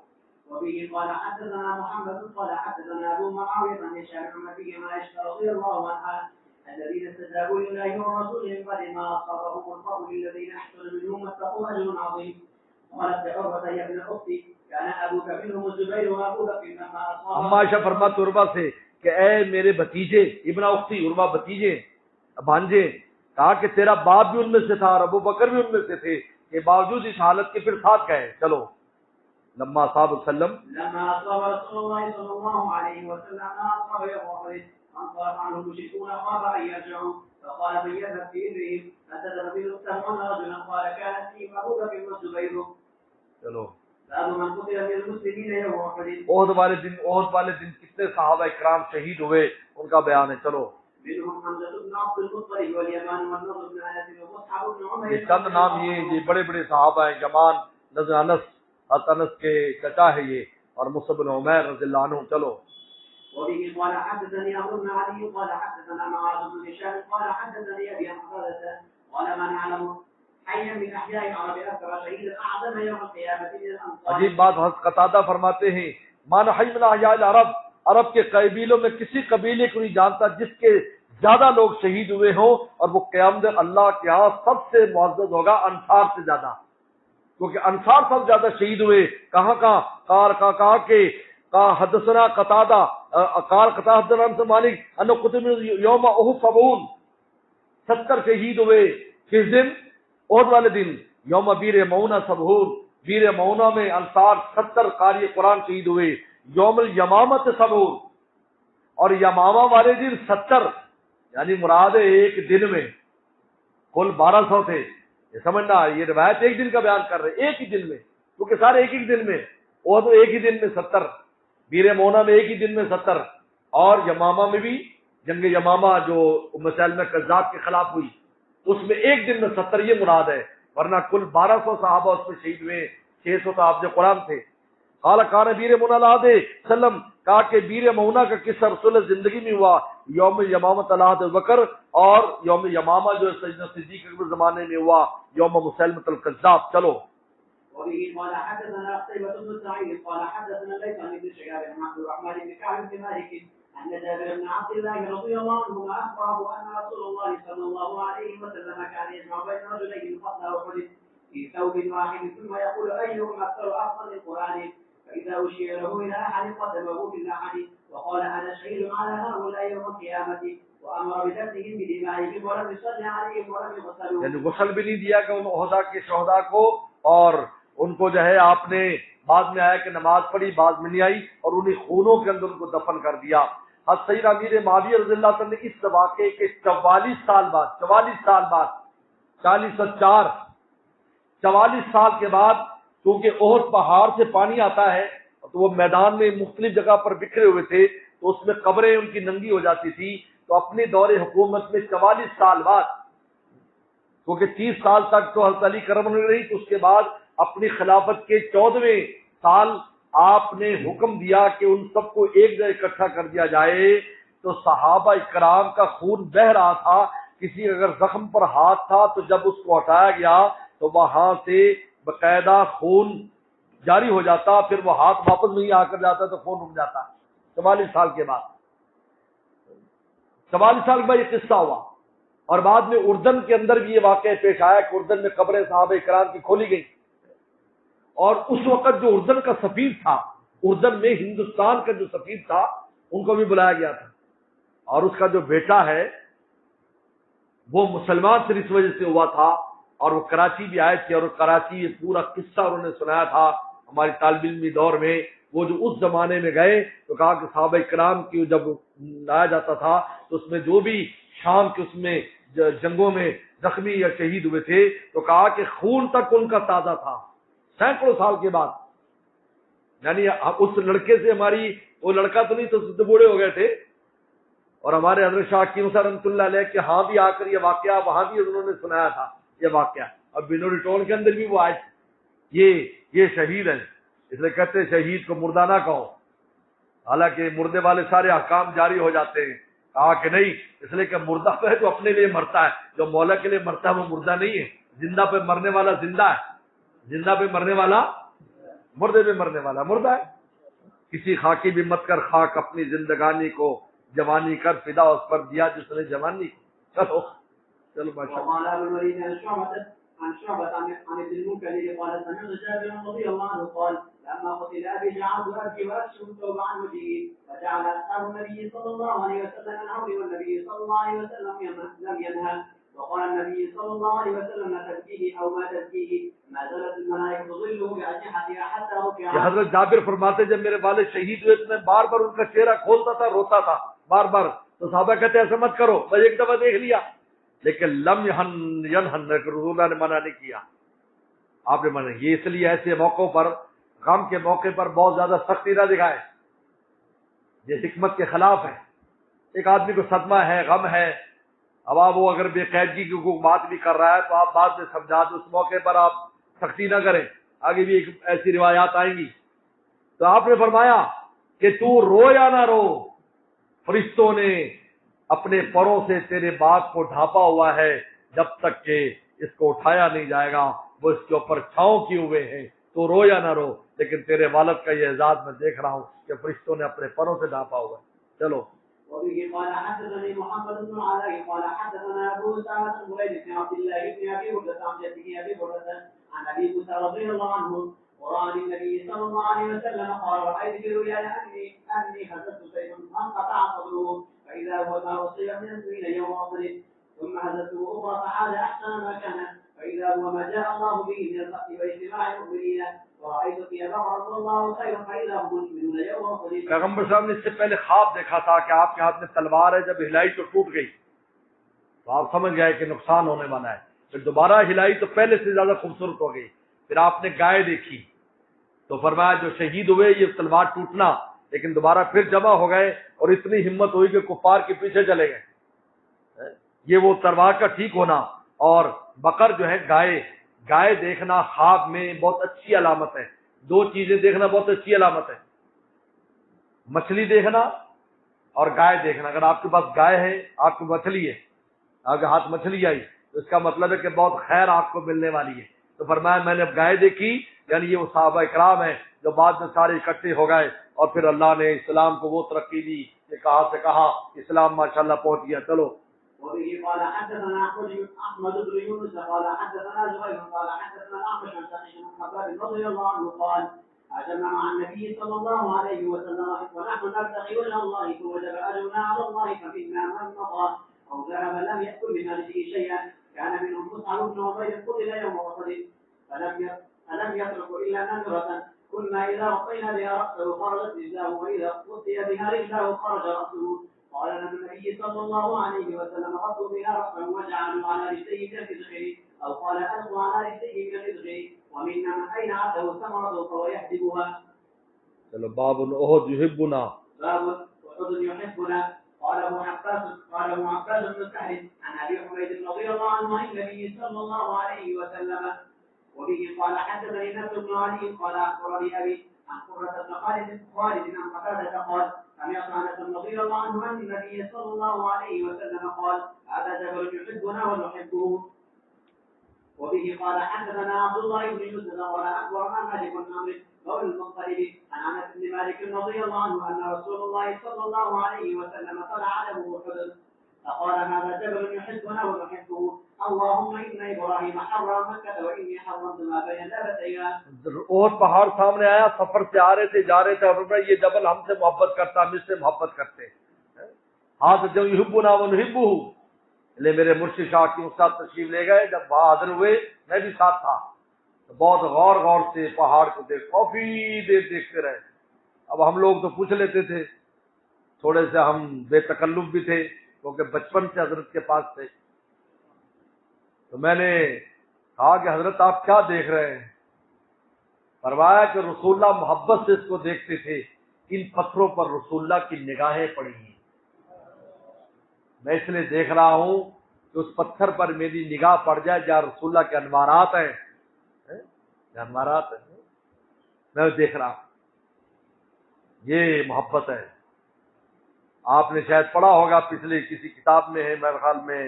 Speaker 1: وبه قال حدثنا محمد قال حدثنا ابو معاويه عن هشام بن ابي عائشه رضي الله عنها الذين استجابوا لله ورسوله بعد ما اصابهم القول الذين احسنوا منهم واتقوا اجر عظيم. قالت عروه يا ابن اختي كان ابوك منهم الزبير وابو بكر لما اصابهم.
Speaker 2: عائشہ فرماتی عروہ سے کہ اے میرے بھتیجے، ابن اختی، عروہ بھتیجے، بھانجے، کہا کہ تیرا باپ بھی ان میں سے تھا اور ابو بکر بھی ان میں سے تھے، کہ باوجود اس حالت کے پھر ساتھ گئے. چلو. لما اصاب وسلم،
Speaker 1: لما اصاب رسول الله صلى الله عليه وسلم ما اصاب يوم احد انصرف عنه المشركون خاف ان يرجعوا فقال من يذهب في إذنهم فتذهب به السهم رجلا قال كانت فيهم ابو بكر والزبير.
Speaker 2: چلو.
Speaker 1: باب من قتل من المسلمين يوم احد.
Speaker 2: احد والے دن کتنے صحابہ اکرام شہید ہوئے ان کا بیان ہے. چلو.
Speaker 1: منهم حمزة بن عبد المطلب واليمان والنضر بن انس ومصعب بن عمر.
Speaker 2: یہ چند نام یہ بڑے بڑے صحابہ ہیں. یمان، نضر، انس کے چچا ہے یہ، اور مصعب بن عمیر رضی اللہ عنہ. چلو.
Speaker 1: وبه قال حدثني عمرو بن علي قال حدثنا معاذ بن هشام قال حدثني ابي عن قتادة قال ما نعلم حيا من احياء العرب اكثر شهيدا اعظم يوم القيامه من الانصار.
Speaker 2: عجیب بات حضرت قتادہ فرماتے ہیں مان حی من احیاء العرب، عرب کے قبیلوں میں کسی قبیلے کو نہیں جانتا جس کے زیادہ لوگ شہید ہوئے ہوں، اور وہ قیامت اللہ کے ہاں سب سے معزز ہوگا انصار سے زیادہ، کیونکہ انصار سب زیادہ شہید ہوئے. کہا کہ حدثنا قتادہ قال قتادہ سے مالک انه قتل یوم احد 70 شہید ہوئے. کس دن؟ احد والے دن. یوم بیر مونا 70، بیر مونا میں انصار 70 قاری قرآن شہید ہوئے. یوم الیمامہ 70، اور یمامہ والے دن 70، یعنی مراد ایک دن میں کل 1200 تھے. یہ سمجھنا، یہ روایت ایک دن کا بیان کر رہے، ایک ہی دن میں، کیونکہ سارے ایک ہی دن میں. وہ تو ایک ہی دن میں 70، بیر مونا میں ایک ہی دن میں 70، اور یمامہ میں بھی جنگ یمامہ جو مسلمہ کذاب کے خلاف ہوئی اس میں ایک دن میں 70، یہ مراد ہے. ورنہ کل 1200 صحابہ اس میں شہید ہوئے، 600 تو حافظ قرآن تھے. قال کان بیر مونا علیہ وسلم، کہا کہ بیر مونا کا قصہ رسول زندگی میں ہوا. یوم یمامت علی ابو بکر اور یوم یمامہ جو سیدنا صدیق کے زمانے میں ہوا یوم مسلمۃ الکذاب. چلو.
Speaker 1: وبه قال حدثنا قتيبة بن سعيد قال حدثنا الليث عن ابن شهاب عن عبد الرحمن بن كعب بن مالك أن جابر بن عبد الله رضي الله عنهما أخبره أن رسول الله صلى الله عليه وسلم كان يجمع بين رجلين فضل وحدث في ثوب واحد ثم يقول أيهم أكثر أحسن القرآن فإذا أشير له إلى أحد قدمه في الأحد وقال أنا شهيد على هؤلاء يوم القيامة وأمر بدفنهم بدمائهم ولم يصلي عليهم ولم يغسلوا.
Speaker 2: یعنی غسل بھی نہیں دیا کہ ان عہدہ کے شہداء کو، اور ان کو جو ہے آپ نے بعد میں آیا کہ نماز پڑھی، بعد میں نہیں آئی، اور انہیں خونوں کے اندر ان کو دفن کر دیا. حضرت سید امیر معاویہ رضی اللہ عنہ نے اس واقعے کے 44 سال بعد 40 اور 4 44 سال کے بعد، کیونکہ احد پہاڑ سے پانی آتا ہے تو وہ میدان میں مختلف جگہ پر بکھرے ہوئے تھے، تو اس میں قبریں ان کی ننگی ہو جاتی تھی. تو اپنے دور حکومت میں 44 سال بعد، کیونکہ 30 سال تک تو حضرت علی کرم نہیں رہی، تو اس کے بعد اپنی خلافت کے 14ویں سال آپ نے حکم دیا کہ ان سب کو ایک جگہ اکٹھا کر دیا جائے. تو صحابہ اکرام کا خون بہہ رہا تھا، کسی اگر زخم پر ہاتھ تھا تو جب اس کو ہٹایا گیا تو وہاں سے باقاعدہ خون جاری ہو جاتا، پھر وہ ہاتھ واپس نہیں آ کر جاتا تو خون رک جاتا. 44 سال کے بعد 44 سال کے بعد یہ قصہ ہوا. اور بعد میں اردن کے اندر بھی یہ واقعہ پیش آیا کہ اردن میں قبریں صحابہ اکرام کی کھولی گئی، اور اس وقت جو اردن کا سفیر تھا، اردن میں ہندوستان کا جو سفیر تھا، ان کو بھی بلایا گیا تھا، اور اس کا جو بیٹا ہے وہ مسلمان سے اس وجہ سے ہوا تھا، اور وہ کراچی بھی آئے تھے، اور کراچی یہ پورا قصہ انہوں نے سنایا تھا ہماری طالب علمی دور میں. وہ جو اس زمانے میں گئے تو کہا کہ صحابہ کرام کی جب لایا جاتا تھا تو اس میں جو بھی شام کے اس میں جنگوں میں زخمی یا شہید ہوئے تھے تو کہا کہ خون تک ان کا تازہ تھا سینکڑوں سال کے بعد. یعنی اس لڑکے سے ہماری، وہ لڑکا تو نہیں تو بوڑھے ہو گئے تھے، اور ہمارے حضرت شاہ کی موسیٰ رحمۃ اللہ علیہ کے ہاں بھی آ کر یہ واقعہ وہاں بھی انہوں نے سنایا تھا یہ واقعہ. اب بنوری ٹول کے اندر بھی وہ آئے تھے. یہ شہید ہیں، اس لیے کہتے ہیں شہید کو مردہ نہ کہو، حالانکہ مردے والے سارے احکام جاری ہو جاتے ہیں. کہا کہ نہیں، اس لیے کہ مردہ پہ تو اپنے لیے مرتا ہے، جو مولا کے لیے مرتا ہے وہ مردہ نہیں ہے. زندہ پہ مرنے والا زندہ ہے، زندہ پہ مرنے والا مردے پہ مرنے والا مردہ ہے. کسی خاکی بھی مت کر خاک، اپنی زندگانی کو جوانی کر فدا اس پر دیا جس نے جوانی. چلو ماشاءاللہ.
Speaker 1: عن شعبة عن ابن المنكدر قال سمعت جابر رضي الله عنه قال لما قتل أبي جعلت أبكي وأكشف الثوب عن وجهي فجعل أصحاب النبي صلى الله عليه وسلم ينهون والنبي صلى الله عليه وسلم لم ينهى. وقال النبي صلى الله عليه وسلم لا تبكيه أو ما تبكيه ما زالت الملائكة تظله بأجنحتها حتى رفع.
Speaker 2: حضرت جابر فرماتے جب میرے والد شہید ہوئے تو میں بار بار ان کا چہرہ کھولتا تھا، روتا تھا بار بار. تو صحابہ کہتے ایسا مت کرو، میں ایک دفعہ دیکھ لیا، لیکن لم ینہن رسول اللہ نے منع نہیں کیا، آپ نے منع. یہ اس لیے ایسے موقعوں پر، غم کے موقع پر بہت زیادہ سختی نہ دکھائے، یہ حکمت کے خلاف ہے. ایک آدمی کو صدمہ ہے، غم ہے، اب آپ وہ اگر بے قیدگی کی کوئی بات بھی کر رہا ہے تو آپ بعد میں سمجھا دیں، اس موقع پر آپ سختی نہ کریں. آگے بھی ایک ایسی روایات آئیں گی. تو آپ نے فرمایا کہ تو رو یا نہ رو، فرشتوں نے اپنے پروں سے تیرے باپ کو ڈھانپا ہوا ہے، جب تک کہ اس کو اٹھایا نہیں جائے گا وہ اس کے اوپر چھاؤں کیے ہوئے ہیں. تو رو یا نہ رو، لیکن تیرے والد کا یہ اعزاز میں دیکھ رہا ہوں کہ فرشتوں نے اپنے پروں سے ڈھانپا ہوا ہے. چلو.
Speaker 1: وبه قال حدثني محمد بن علاء قال حدثنا ابو اسامه بن بريد بن عبد الله بن ابي بردة عن جده ابي بردة عن ابي موسى رضي الله عنه وعن النبي صلى الله عليه وسلم قال رايت في رؤيا اني هزت سيفا فانقطع صدره فاذا هو ما وصل من الدين يوم احد ثم هزته اخرى فعاد احسن ما كان فاذا هو ما جاء الله به من الفتح واجتماع المؤمنين ورأيت في بقر رضي الله خيرا فإذا هم مؤمنون يوم أحد.
Speaker 2: پیغمبر صاحب نے اس سے پہلے خواب دیکھا تھا کہ آپ کے ہاتھ میں تلوار ہے، جب ہلائی تو ٹوٹ گئی تو آپ سمجھ گئے کہ نقصان ہونے والا ہے. پھر دوبارہ ہلائی تو پہلے سے زیادہ خوبصورت ہو گئی. پھر آپ نے گائے دیکھی تو فرمایا جو شہید ہوئے یہ تلوار ٹوٹنا، لیکن دوبارہ پھر جمع ہو گئے اور اتنی ہمت ہوئی کہ کفار کے پیچھے چلے گئے. یہ وہ تلوار کا ٹھیک ہونا. اور بقر جو ہے گائے دیکھنا خواب میں بہت اچھی علامت ہے. دو چیزیں دیکھنا بہت اچھی علامت ہے، مچھلی دیکھنا اور گائے دیکھنا. اگر آپ کے پاس گائے ہے، آپ کو مچھلی ہے، آپ کے ہاتھ مچھلی آئی تو اس کا مطلب ہے کہ بہت خیر آپ کو ملنے والی ہے. تو فرمایا میں نے اب گائے دیکھی، یعنی یہ وہ صحابہ اکرام ہیں جو بعد میں سارے اکٹھے ہو گئے اور پھر اللہ نے اسلام کو وہ ترقی دی کہ کہاں سے کہاں اسلام ماشاءاللہ پہنچ گیا. چلو.
Speaker 1: وبه قال حدثنا احمد بن يونس قال حدثنا زهير قال حدثنا الاعمش عن سعيد بن خباب رضي الله عنه قال اجمع مع النبي صلى الله عليه وسلم ونحن نبتغي وجه الله فوجب اجرنا على الله فمنا من مضى او ذهب لم ياكل بماله شيئا كان منهم مصعب بن عبيد قتل يوم احد فلم يترك الا نمره كنا اذا غطينا بها راسه خرجت رجلاه واذا غطي بها رجلاه خرج راسه. قال النبي صلى الله عليه وسلم غطوا بها رأسه وجعلوا على رجليه كالرزق أو قال ألقوا على رجليه كالرزق ومنا من أين عته ثمرته فهو يحسبها.
Speaker 2: چلو. باب احد يحبنا.
Speaker 1: باب احد يحبنا. قال ابو عباس بن سعد عن ابي حميد رضي الله عنه عن النبي صلى الله عليه وسلم. وبه قال حدثني نصر بن علي قال اخبرني ابي عن قرة بن خالد عن قتادة قال سمعت انس رضي الله عنه عن النبي صلى الله عليه وسلم قال هذا جبل يحبنا ونحبه. وبه قال حدثنا عبد الله بن يوسف قال اخبرنا مالك بن عمرو مولى المطلب عن انس بن مالك رضي الله عنه ان رسول الله صلى الله عليه وسلم طلع له احد فقال هذا جبل يحبنا ونحبه اللهم ان ابراهيم حرم مكة واني حرمت ما بين لابتيها.
Speaker 2: احد پہاڑ سامنے آیا، سفر سے آ رہے تھے جا رہے تھے، اور یہ جبل ہم سے محبت کرتا، ہم اس سے محبت کرتے. ہاتھ جو یحبنا ونحبہ، لے میرے مرشد شاہ کی استاد تشریف لے گئے. جب وہاں حاضر ہوئے میں بھی ساتھ تھا تو بہت غور سے پہاڑ کو کافی دیر دیکھتے رہے. اب ہم لوگ تو پوچھ لیتے تھے، تھوڑے سے ہم بے تکلف بھی تھے کیونکہ بچپن سے حضرت کے پاس تھے. تو میں نے کہا کہ حضرت آپ کیا دیکھ رہے ہیں؟ فرمایا کہ رسول اللہ محبت سے اس کو دیکھتے تھے، ان پتھروں پر رسول اللہ کی نگاہیں پڑی ہیں. میں اس لیے دیکھ رہا ہوں کہ اس پتھر پر میری نگاہ پڑ جائے جہاں رسول اللہ کے انوارات ہیں، انوارات ہیں، میں دیکھ رہا ہوں. یہ محبت ہے. آپ نے شاید پڑھا ہوگا پچھلے کسی کتاب میں ہے میرے خیال میں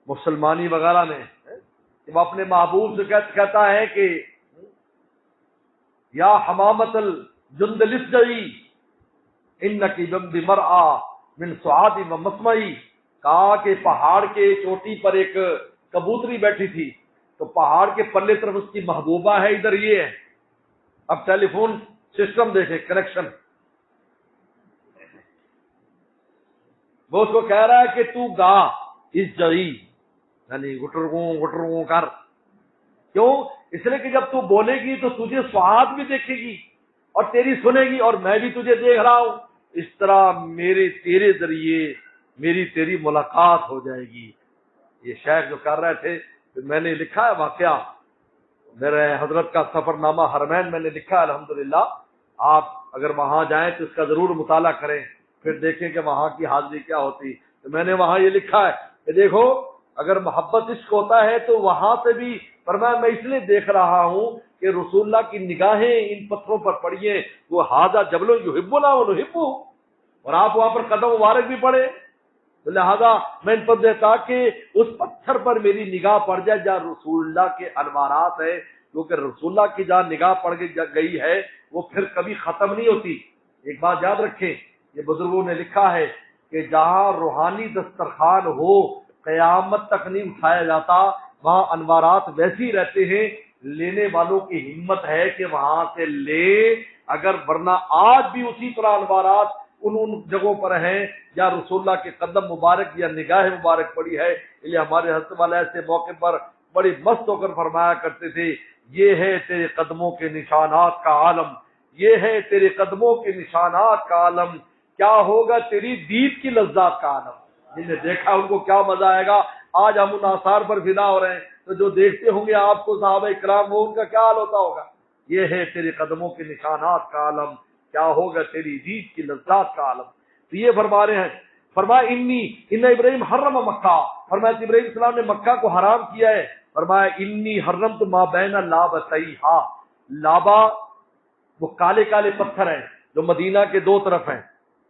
Speaker 2: مسلمانی وغیرہ میں، جب اپنے محبوب سے کہتا ہے کہ یا حمامت الجند لفجئی انکی بمرآ من سعادی و مسمعی، کہا کہ پہاڑ کے چوٹی پر ایک کبوتری بیٹھی تھی تو پہاڑ کے پلے طرف اس کی محبوبہ ہے، ادھر یہ ہے. اب ٹیلی فون سسٹم دیکھے، کنیکشن. وہ اس کو کہہ رہا ہے کہ تو گا اس جئی، یعنی گٹرگوں کر. کیوں؟ اس لیے کہ جب تو بولے گی تو تجھے سعاد بھی دیکھے گی اور تیری سنے گی، اور میں بھی تجھے دیکھ رہا ہوں. اس طرح میرے تیرے ذریعے میری تیری ملاقات ہو جائے گی. یہ شیخ جو کر رہے تھے، میں نے لکھا ہے واقعہ، میرے حضرت کا سفر نامہ حرمین میں نے لکھا ہے الحمدللہ. آپ اگر وہاں جائیں تو اس کا ضرور مطالعہ کریں، پھر دیکھیں کہ وہاں کی حاضری کیا ہوتی. تو میں نے وہاں یہ لکھا ہے کہ دیکھو اگر محبت عشق ہوتا ہے تو وہاں سے بھی فرمایا میں اس لیے دیکھ رہا ہوں کہ رسول اللہ کی نگاہیں ان پتھروں پر پڑی ہیں، وہ ہاذا جبل یحبنا ونحبہ، اور آپ وہاں پر قدم مبارک بھی پڑے. لہذا میں ان پر دیتا کہ اس پتھر پر میری نگاہ پڑ جائے جہاں رسول اللہ کے انوارات ہے، کیونکہ رسول اللہ کی جہاں نگاہ پڑ گئی ہے وہ پھر کبھی ختم نہیں ہوتی. ایک بات یاد رکھیں، یہ بزرگوں نے لکھا ہے کہ جہاں روحانی دسترخوان ہو قیامت تک نہیں اٹھایا جاتا، وہاں انوارات ویسے ہی رہتے ہیں. لینے والوں کی ہمت ہے کہ وہاں سے لے، اگر ورنہ آج بھی اسی طرح انوارات ان جگہوں پر ہیں یا رسول اللہ کے قدم مبارک یا نگاہ مبارک پڑی ہے. اس لیے ہمارے حضرت والے ایسے موقع پر بڑی مست ہو کر فرمایا کرتے تھے، یہ ہے تیرے قدموں کے نشانات کا عالم، یہ ہے تیرے قدموں کے نشانات کا عالم، کیا ہوگا تیری دید کی لذات کا عالم. جن نے دیکھا ان کو کیا مزہ آئے گا. آج ہم ان آثار پر فدا ہو رہے ہیں تو جو دیکھتے ہوں گے آپ کو صحابہ کرام، وہ ان کا کیا حال ہوتا ہوگا. یہ ہے تیرے قدموں کے نشانات کا عالم، کیا ہوگا تیری دید کی لذات کا عالم. تو یہ فرما رہے ہیں. فرمایا ان ابراہیم حرم مکہ، فرمایا ابراہیم السلام نے مکہ کو حرام کیا ہے. فرمایا انی حرمت ما بین لابا، وہ کالے کالے پتھر ہیں جو مدینہ کے دو طرف ہیں،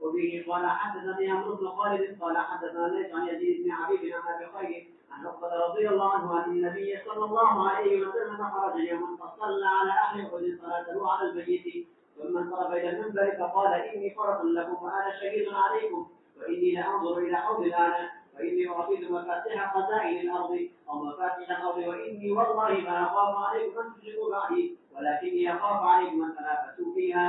Speaker 1: وبه قال حدثني عمرو بن خالد قال حدثنا ليث عن يزيد بن عبيد بن ابي خير عن عقبه رضي الله عنه ان النبي صلى الله عليه وسلم خرج يوما فصلى على اهل احد صلاته على الميت ثم انصرف الى المنبر فقال اني فرط لكم وانا شهيد عليكم واني لانظر الى حوض الان واني اعطيت مفاتيح خزائن الارض او مفاتيح الارض واني والله ما اخاف عليكم ان تشركوا بعدي ولكني اخاف عليكم ان تنافسوا فيها.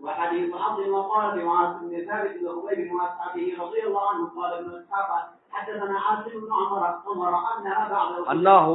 Speaker 1: وحديث عبد وقال معاذ بن ثابت بن خبيب واصحابه رضي الله عنه قال ابن اسحاق حدثنا عاصم بن عمر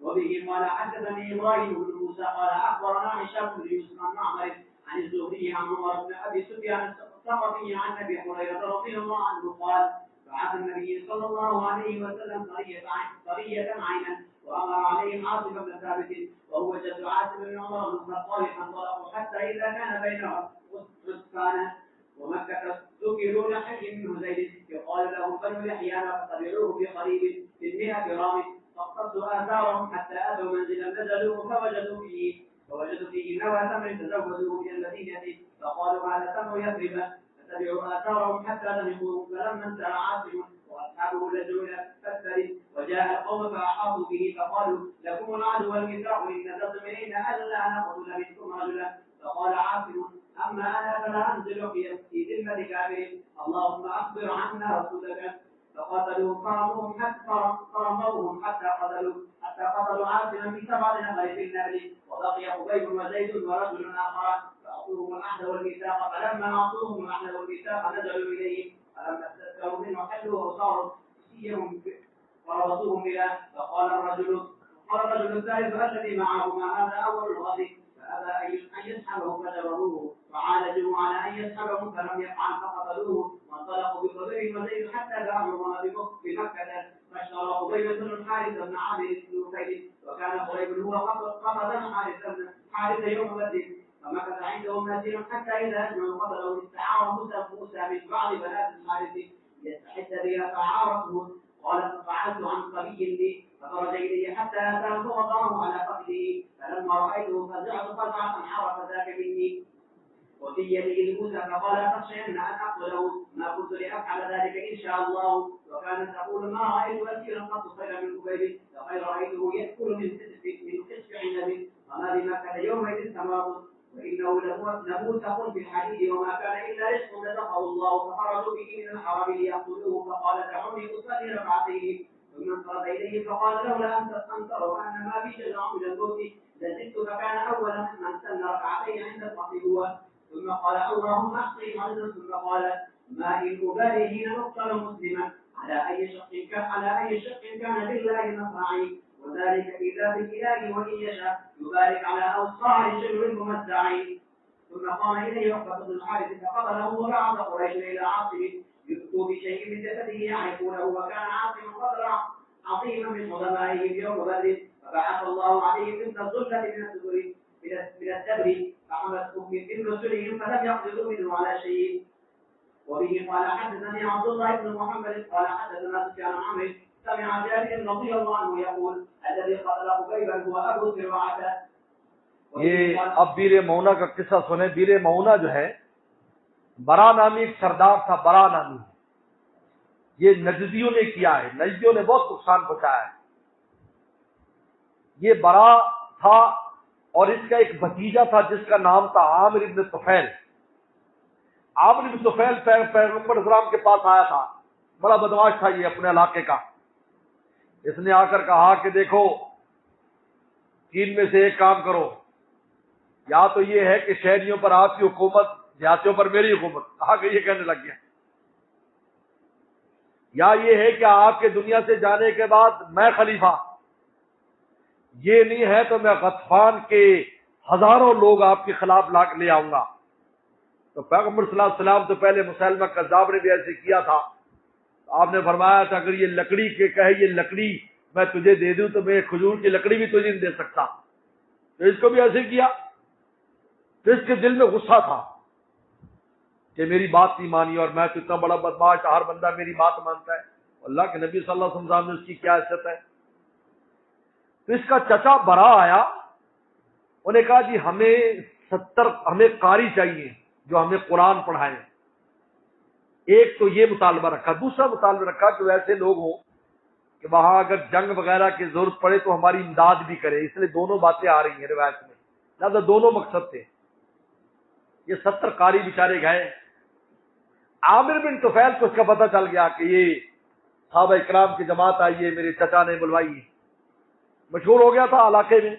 Speaker 1: وبه قال حدثني ابراهيم بن موسى قال اخبرنا هشام بن يوسف عن معمر عن الزهري عن عمر بن ابي سفيان الثقفي عن ابي هريره رضي الله عنه قال بعث النبي صلى الله عليه وسلم قرية عينا وامر عليهم عاصم بن ثابت وهو جد عاصم بن عمر بن الخطاب فانطلقوا حتى اذا كان بينهم غسفان ومكة ذكروا لحي بن زيد يقال له بنو يحيى فتبعوه بقريب من 100 رام فاقتصوا آثارهم حتى أتوا منزلا نزلوا فوجدوا فيه نوى تمر تزودوه من المدينة فقالوا هذا تمر يثرب فتبعوا آثارهم حتى لحقوه فلما انتهى عاصم وأصحابه لجوا إلى الفسر وجاء القوم فأحاطوا به فقالوا لكم العدو والميثاق إن نزلتم إلينا ألا نقتل منكم رجلا فقال عاصم أما أنا فلا أنزل في ذمة كافر اللهم أخبر عنا رسولك فقتلوهم فرموهم حتى قتلوا عاصما في 7 نفر في النبل وبقي خبيب وزيد ورجل آخر فأعطوهم العهد والميثاق فلما أعطوهم العهد والميثاق نزلوا إليهم فلما استذكروا منه حلوا وصاروا سيهم وربطوهم إلى فقال الرجل الثالث الذي معه ما هذا أول الغد فأبى أن يسحبه فجرروه وعالجوا على أن يسحبه فلم يفعل فقتلوه وانطلقوا بخبيب وزيد حتى دعوهما بمكة فاشترى خبيب بن الحارث بن عامر بن نفيل وكان خبيب هو قتل حارث يوم بدر فمكث عندهم نذير حتى إذا أجمعوا قتلوا استعار موسى من بعض بنات الحارث يستحد بها فعارته قال ففعلت عن صبي لي فخرج إلي حتى أتاه فوضعه على قتله فلما رأيته فزعت فزعة عرف ذاك مني وفي يده موسى فقال أتخشين أن أقتله ما كنت لأفعل ذلك إن شاء الله وكانت تقول ما رأيت أسيرا قط خيرا من خبيب لقد رأيته يأكل من خسف عنب وما بمكة يومئذ ثمار وإنه لموثق في الحديد وما كان إلا رزق رزقه الله فخرجوا به من الحرم ليأخذوه فقال دعوني أصلي ركعتين ثم انصرف إليه فقال لولا أن تستنكروا أن ما في شجرة من الموت لزدت فكان أول من سن ركعتين عند القتل هو ثم قال اللهم احصهم عددا ثم قال ما إن أبالي حين نقتل مسلما على أي شق كان لله نصرعي وذلك إذا بالإله وإن يشاء يبارك على أوصار شجر ممزعين ثم قام إليه عقبة بن الحارث فقتله وبعث قريش إلى عاصم يؤتوا بشيء من جسده يعرفونه وكان عاصم قدرا عظيما من عظمائهم يوم بدر فبعث الله عليهم مثل الظلة من الدبر فحملتهم من رسلهم فلم يقدروا منه على شيء. وبه قال حدثني عبد الله بن محمد قال حدثنا سفيان عن عمرو سمع جابر رضي الله عنه يقول الذي قتل خبيبا هو ابو زرعه.
Speaker 2: یہ اب بیر مونا کا قصہ سنیں. بیر مونا جو ہے برا نامی ایک سردار تھا, برا نامی. یہ نجدیوں نے کیا ہے, نجدیوں نے بہت نقصان پہنچایا ہے. یہ برا تھا اور اس کا ایک بھتیجا تھا جس کا نام تھا عامر ابن طفیل. عامر ابن طفیل پیغمبر اسلام کے پاس آیا تھا, بڑا بدماش تھا یہ اپنے علاقے کا. اس نے آ کر کہا کہ دیکھو تین میں سے ایک کام کرو, یا تو یہ ہے کہ شہریوں پر آپ کی حکومت, دیہاتیوں پر میری حکومت. کہا کہ یہ کہنے لگ گیا, یا یہ ہے کہ آپ کے دنیا سے جانے کے بعد میں خلیفہ. یہ نہیں ہے تو میں غطفان کے ہزاروں لوگ آپ کے خلاف لا کے لے آؤں گا. تو پیغمبر صلی اللہ علیہ وسلم تو پہلے مسلمہ کذاب نے بھی ایسے کیا تھا. آپ نے فرمایا تھا اگر یہ لکڑی کے کہے یہ لکڑی میں تجھے دے دوں تو میں کھجور کی لکڑی بھی تجھے نہیں دے سکتا. تو اس کو بھی ایسے کیا. تو اس کے دل میں غصہ تھا کہ میری بات نہیں مانی اور میں تو اتنا بڑا بدماش, ہر بندہ میری بات مانتا ہے. اللہ کے نبی صلی اللہ علیہ وسلم نے اس کی کیا حیثیت ہے. تو اس کا چچا برا آیا, انہوں نے کہا جی ہمیں قاری چاہیے جو ہمیں قرآن پڑھائیں. ایک تو یہ مطالبہ رکھا. دوسرا مطالبہ رکھا کہ ایسے لوگ ہوں کہ وہاں اگر جنگ وغیرہ کی ضرورت پڑے تو ہماری امداد بھی کرے. اس لیے دونوں باتیں آ رہی ہیں روایت میں, لہٰذا دونوں مقصد تھے. یہ 70 قاری بیچارے گئے. عامر بن طفیل کو اس کا پتہ چل گیا کہ یہ صحابہ اکرام کی جماعت آئی ہے, میرے چچا نے بلوائی ہے. مشہور ہو گیا تھا علاقے میں.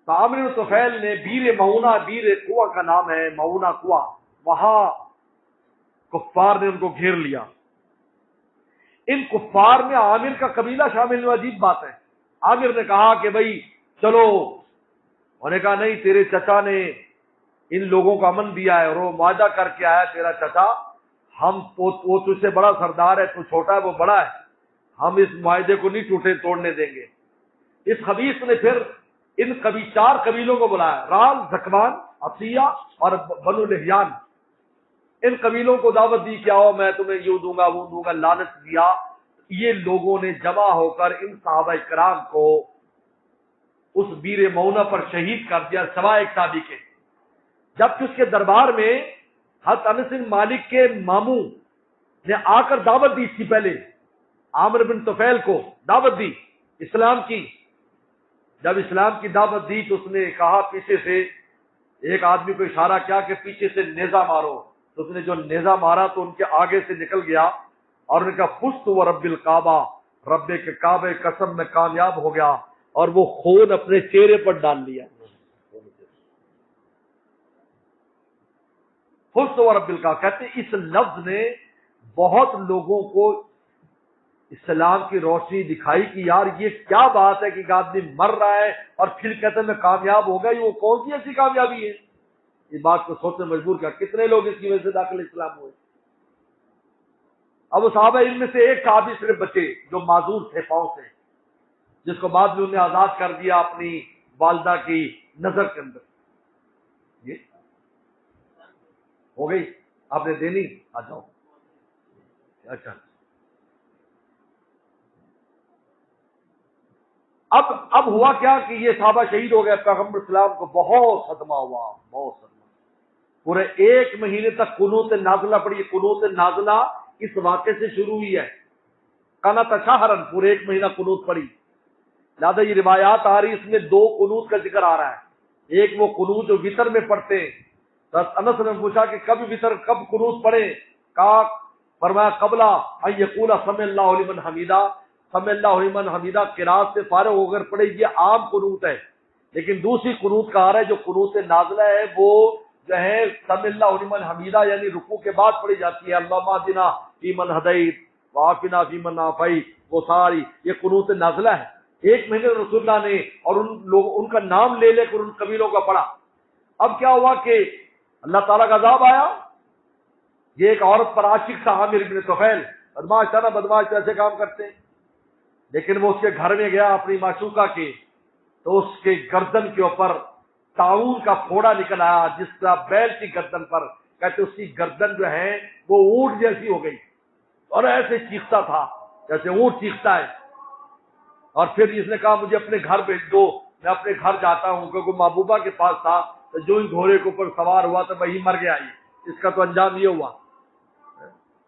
Speaker 2: تو عامر بن طفیل نے بیر معونہ, بیر کنواں کا نام ہے معونہ کنواں, وہاں کفار نے ان کو گھیر لیا. ان کفار میں عامر کا قبیلہ شامل ہونا عجیب بات ہے. عامر نے کہا کہ بھائی چلو. انہوں نے کہا نہیں, تیرے چچا نے ان لوگوں کو امن دیا ہے اور وہ معاہدہ کر کے آیا تیرا چچا. وہ تجھ سے بڑا سردار ہے, تو چھوٹا ہے وہ بڑا ہے, ہم اس معاہدے کو نہیں توڑنے دیں گے. اس خبیث نے پھر ان 4 قبیلوں کو بلایا, رال, زکوان, عطیہ اور بنو لحیان. ان قبیلوں کو دعوت دی کہ آؤ میں تمہیں یوں دوں گا وہ دوں گا, لالچ دیا. یہ لوگوں نے جمع ہو کر ان صحابہ کرام کو اس بیر معونہ پر شہید کر دیا سوائے ایک صحابی کے. جبکہ اس کے دربار میں حضرت انس بن مالک کے ماموں نے آ کر دعوت دی تھی. پہلے عامر بن طفیل کو دعوت دی اسلام کی. جب اسلام کی دعوت دی تو اس نے کہا, پیچھے سے ایک آدمی کو اشارہ کیا کہ پیچھے سے نیزہ مارو. تو اس نے جو نیزہ مارا تو ان کے آگے سے نکل گیا اور ان کا فست و رب الکعبہ, رب کے کعبے قسم میں کامیاب ہو گیا اور وہ خون اپنے چہرے پر ڈال لیا. فست و رب الکعبہ کہتے ہیں اس لفظ نے بہت لوگوں کو اسلام کی روشنی دکھائی کہ یار یہ کیا بات ہے کہ ایک آدمی مر رہا ہے اور پھر کہتے ہیں میں کامیاب ہو گیا. یہ وہ کون سی ایسی کامیابی ہے. اس بات کو سوچنے مجبور کیا کتنے لوگ اس کی وجہ سے داخل اسلام ہوئے. اب وہ صحابہ ان میں سے ایک صحابی صرف بچے جو معذور تھے پاؤں سے, جس کو بعد میں انہیں آزاد کر دیا اپنی والدہ کی نظر کے اندر. یہ ہو گئی, آپ نے دینی, آ جاؤ. اچھا, اب ہوا کیا کہ یہ صحابہ شہید ہو گئے. پیغمبر اسلام کو بہت صدمہ ہوا, بہت صدمہ. پورے 1 مہینے تک قنوت نازلہ پڑی. قنوت نازلہ اس واقعے سے شروع ہوئی ہے. قنات شہرن, پورے 1 مہینہ قنوت پڑی. لہٰذا یہ روایات آ رہی, اس میں 2 قنوت کا ذکر آ رہا ہے. ایک وہ قنوت جو وطر میں پڑھتے ہیں. انس نے پوچھا کہ کب وطر, کب قنوت پڑھے. کہا, فرمایا قبلہ ان یقول سمع اللہ لمن حمیدہ. سمع اللہ لمن حمیدہ قرات سے فارغ ہو کر پڑھے, یہ عام قنوت ہے. لیکن دوسری قنوت کا آ رہا ہے جو قنوت نازلہ ہے وہ جو ہے سمع اللہ لمن حمیدہ یعنی رکوع کے بعد پڑھی جاتی ہے. اللہم اہدنا فیمن ہدیت وعافنا فیمن عافیت, وہ ساری یہ قنوت نازلہ ہے. 1 مہینے رسول اللہ نے اور ان کا نام لے لے کر ان قبیلوں کا پڑھا. اب کیا ہوا کہ اللہ تعالیٰ کا عذاب آیا. یہ ایک عورت پر عاشق تھا عامر بن طفیل، بدماش تھا نا، بدماش تو ایسے کام کرتے ہیں، لیکن وہ اس کے گھر میں گیا اپنی معشوقہ کے، تو اس کے گردن کے اوپر طاعون کا پھوڑا نکل آیا، جس طرح بیل کی گردن پر، کہتے اس کی گردن جو ہے وہ اونٹ جیسی ہو گئی، اور ایسے چیختا تھا جیسے اونٹ چیختا ہے۔ اور پھر اس نے کہا مجھے اپنے گھر بھیج دو، میں اپنے گھر جاتا ہوں، کیونکہ محبوبہ کے پاس تھا، تو جو ہی گھوڑے کے اوپر سوار ہوا تو وہی مر گیا، اس کا تو انجام یہ ہوا۔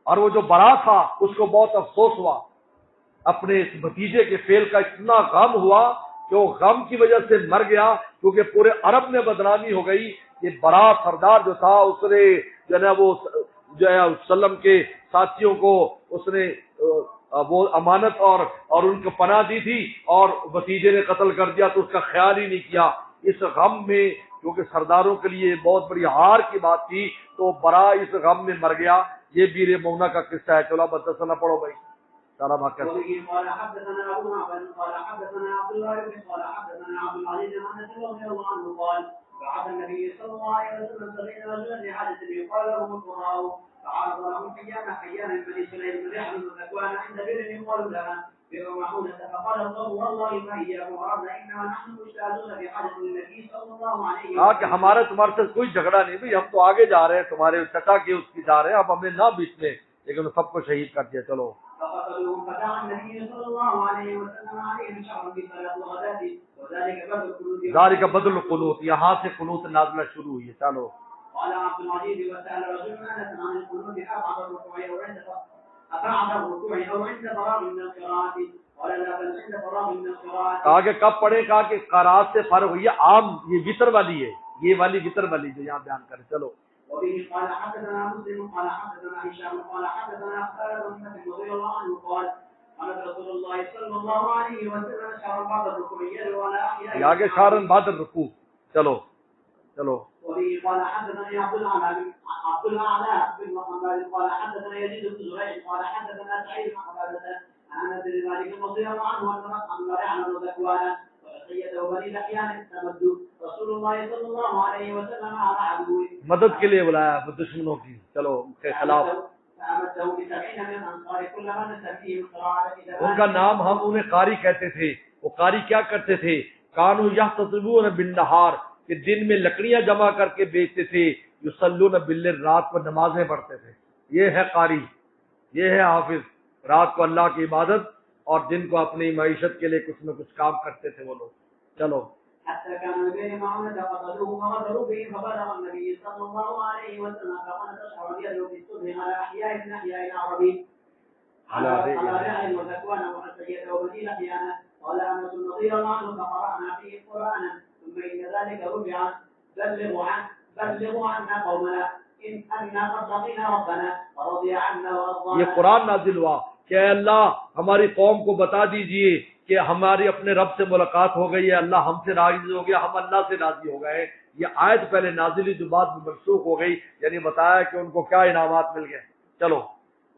Speaker 2: اور وہ جو برا تھا اس کو بہت افسوس ہوا، اپنے اس بھتیجے کے فعل کا اتنا غم ہوا کہ وہ غم کی وجہ سے مر گیا، کیونکہ پورے عرب میں بدنامی ہو گئی۔ یہ برا سردار جو تھا اس نے جو ہے وہ جو ہے وسلم کے ساتھیوں کو اس نے وہ امانت اور ان کو پناہ دی تھی، اور بھتیجے نے قتل کر دیا تو اس کا خیال ہی نہیں کیا۔ اس غم میں، کیونکہ سرداروں کے لیے بہت بڑی ہار کی بات تھی، تو برا اس غم میں مر گیا۔ یہ بیر مونا کا قصہ ہے۔ چلو بتسنا پڑھو بھائی سارا واقعہ۔
Speaker 1: قال حدثنا ابو معبد قال حدثنا عبد الله قال حدثنا عبد العزيز عن انس رضي الله عنه قال بعث النبي صلى الله عليه وسلم 70 رجلا لحاجة يقال لهم القراء فعرض لهم حيانا من بني سليم بن يحيى بن ذكوان عند بئر يقال لها بئر معونة، فقال الله والله ما إياكم أردنا إنما نحن مجتازون بحاجة النبي صلى الله عليه وسلم۔
Speaker 2: کہا کہ ہمارا تمہارے ساتھ کوئی جھگڑا نہیں بھائی، ہم تو آگے جا رہے ہیں، تمہارے چچا کے اس کی جا رہے ہیں، اب ہمیں نہ بیچ میں، لیکن سب کو شہید کر دیا۔ چلو
Speaker 1: فقتلوهم فدعا النبي صلى الله عليه وسلم عليهم شهرا بصلاة الغداة وذلك بدر القنوت۔
Speaker 2: ذالک بدل القنوت، یہاں سے قنوت نازلہ شروع ہوئی ہے۔ چلو
Speaker 1: قال عبد العزيز وسأل رجل أنس عن القنوت أبعد الركوع أو عند فراغ من القراءة قال لا بل عند فراغ من القراءة۔
Speaker 2: کہا کہ کب پڑھے؟ کہا کہ قرات سے فرق ہوئی ہے، عام یہ وتر والی ہے، یہ والی وتر والی جو یہاں بیان کرے۔ چلو
Speaker 1: وبه قال حدثنا مسلم قال حدثنا هشام قال حدثنا خالد بن رضي الله عنه قال قال رسول الله صلى الله عليه وسلم شهر بعد الركوع ولا أحياء
Speaker 2: یہ آگے شارن بعد الرکوع۔ چلو چلو
Speaker 1: وبه قال حدثنا عبد الأعلى بن محمد قال حدثنا يزيد بن زريع قال حدثنا سعيد بن عبادة عن أنس بن مالك رضي الله عنه أن رعن بن ذكوان وسيده بني لحيان تمدوا رسول الله صلى الله عليه وسلم على عدوه،
Speaker 2: مدد کے لیے بلایا دشمنوں کی، چلو ان کے خلاف۔
Speaker 1: فأمده ب70 من الأنصار كلما نسبهم قراءة
Speaker 2: ان کا نام ہم انہیں قاری کہتے تھے۔ وہ قاری کیا کرتے تھے؟ کانوا یحتطبون بالنہار، کہ دن میں لکڑیاں جمع کر کے بیچتے تھے، یصلون باللیل، رات کو نمازیں پڑھتے تھے۔ یہ ہے قاری، یہ ہے حافظ، رات کو اللہ کی عبادت اور دن کو اپنی معیشت کے لیے کچھ نہ کچھ کام کرتے تھے وہ لوگ۔ چلو
Speaker 1: حتى كانوا بين معونة فقتلوه وغدروا به فبلغ النبي صلى الله عليه وسلم فقال تشعر يده في الصبح على أحياء من أحياء العرب على رعل وذكوان وسيده بني لحيان قال أنس رضي الله عنه فقرأنا فيه قرآنا ثم إن ذلك رفع بلغوا عنا قومنا إن أنا قد لقينا ربنا ورضي عنا وأرضانا۔
Speaker 2: یہ قرآن نازل ہوا کہ اے اللہ ہماری قوم کو بتا دیجئے کہ ہماری اپنے رب سے ملاقات ہو گئی ہے، اللہ ہم سے راضی ہو گیا، ہم اللہ سے راضی ہو گئے۔ یہ آیت پہلے نازل ہوئی جو بعد میں منسوخ ہو گئی، یعنی بتایا کہ ان کو کیا انعامات مل گئے۔ چلو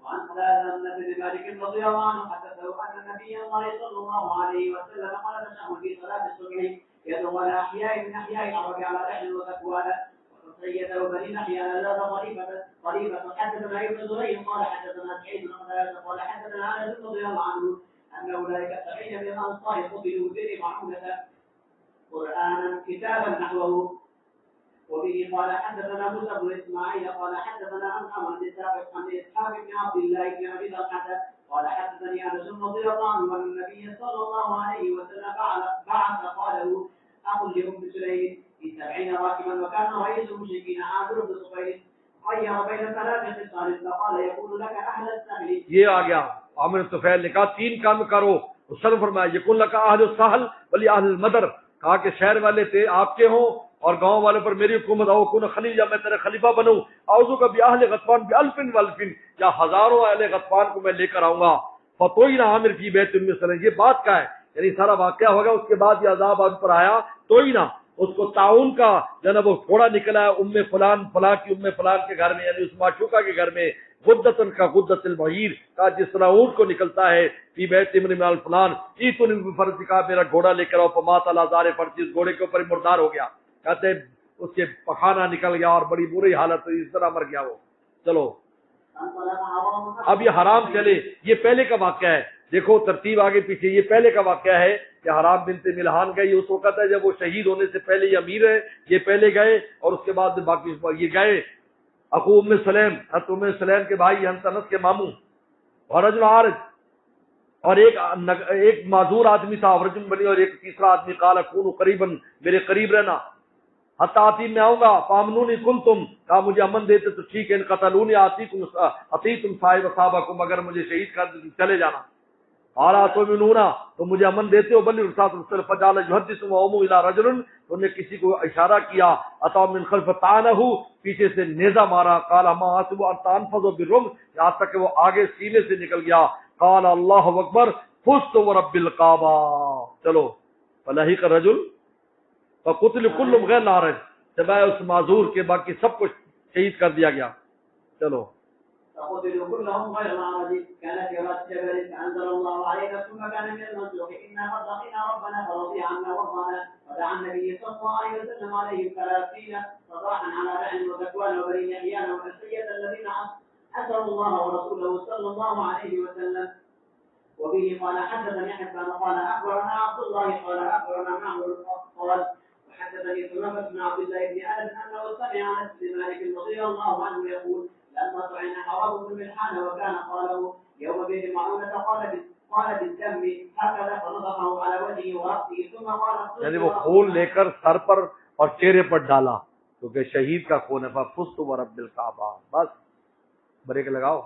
Speaker 1: وعن خالد بن مالك رضي الله عنه حدثه أن النبي صلى الله عليه وسلم قال تشهد في صلاة الصبح يدعو على أحياء من أحياء العرب على رحل وذكوان وسيده بني لحيان لا طريقة حدثنا ابن زريع قال حدثنا سعيد بن قتادة قال حدثنا أنس رضي الله عنه أن أولئك 70 من الأنصار قتلوا بئر معونة قرآنا كتابا نحوه. وبه قال حدثنا موسى بن إسماعيل قال حدثنا عن إسحاق بن عبد الله بن أبي طلحة قال حدثني أنس رضي الله عنه أن النبي صلى الله عليه وسلم بعث قاله أخ لأم سليم في 70 راكبا وكان رئيس المشركين عامر بن صفير خير بين 3 خصال فقال يقول لك أهل السهل۔
Speaker 2: یہ آ گیا عامر طفیل نے کہا 3 کام کرو، وسلم فرمایا یقول لك اہل الساحل ولی اہل المدر، کہا کہ شہر والے تھے آپ کے ہوں اور گاؤں والے پر میری حکومت ہو، کون خلیجہ میں تیرے خلیفہ بنوں، اعوذ کا باہل غطفان بالف والف، یا ہزاروں اہل غطفان کو میں لے کر آؤں گا۔ فتوئی نہ عامر کی بیت ام سلیم، یہ بات کا ہے، یعنی سارا واقعہ ہوگا، اس کے بعد یہ عذاب ان پر آیا، توئی نہ اس کو تعاون کا جناب وہ پھوڑا نکلا ہے ام فلان فلاں کی ام فلان کے گھر میں، یعنی اس معشوقہ کے گھر میں، غدتن کا غدت البعیر کا جس طرح اونٹ کو نکلتا ہے، فی بیت امرئ من فلان ایتن بفرج کا، میرا گھوڑا لے کر آؤ، فمات علی ظہر فرج، اس گھوڑے کے اوپر مردار ہو گیا، کہتے اس کے پخانہ نکل گیا اور بڑی بری حالت ہوئی، اس طرح مر گیا وہ۔ چلو اب یہ حرام چلے، یہ پہلے کا واقعہ ہے، دیکھو ترتیب آگے پیچھے، یہ پہلے کا واقعہ ہے کہ حرام بنت ملحان گئے، یہ اس وقت ہے جب وہ شہید ہونے سے پہلے یہ امیر ہے، یہ پہلے گئے اور اس کے بعد باقی یہ گئے اخو ام سلیم، حضرت ام سلیم کے بھائی انس کے ماموں، اور رجل عارج، اور ایک معذور آدمی تھا رجل بنی، اور ایک تیسرا آدمی قال کونوا قریبا، میرے قریب رہنا، حتی آتی میں آؤں گا، فامنونی کنتم، کہا مجھے امن دیتے تو ٹھیک ہے، ان قتلونی اطیعتم صاحب صحابکم، اگر مجھے شہید کر دیں چلے جانا، قال اتؤمنون، تو مجھے امن دیتے ہو، بل رسول فجعل يحدث وهم الى رجل، انہوں نے کسی کو اشارہ کیا، اتى من خلف طعنه، پیچھے سے نیزہ مارا، قال ما حسب ان تنفذ بالرمح، یہاں تک کہ وہ آگے سینے سے نکل گیا، قال اللہ اکبر، فزت ورب الکعبہ، چلو فلحق الرجل فقتل كل غیر نارج، سوائے اس معذور کے باقی سب کو شہید کر دیا گیا، چلو
Speaker 1: فقتلوا كلهم غير العرج، كانت يرات جبل فانزل الله علينا ثم كان من المسلوق انا قد لقينا ربنا فرضي عنا وضعنا، ودعا النبي صلى الله عليه وسلم عليهم 30 صباحا على رعل وذكوان وبني يحيان وحسية الذين عصوا الله ورسوله صلى الله عليه وسلم. وبه قال حدثني حبان قال اخبرنا عبد الله قال اخبرنا معمر قال وحدثني سلمة بن عبد الله بن انس انه سمع انس بن مالك رضي الله عنه يقول لما طعن حرام بن ملحان وكان قاله يوم بئر معونة قال بالدم هكذا فنضحه على وجهه ورأسه ثم قال،
Speaker 2: یعنی وہ خون لے کر سر پر اور چہرے پر ڈالا، کیونکہ شہید کا خون ہے، فزت ورب الکعبہ، بس بریک لگاؤ.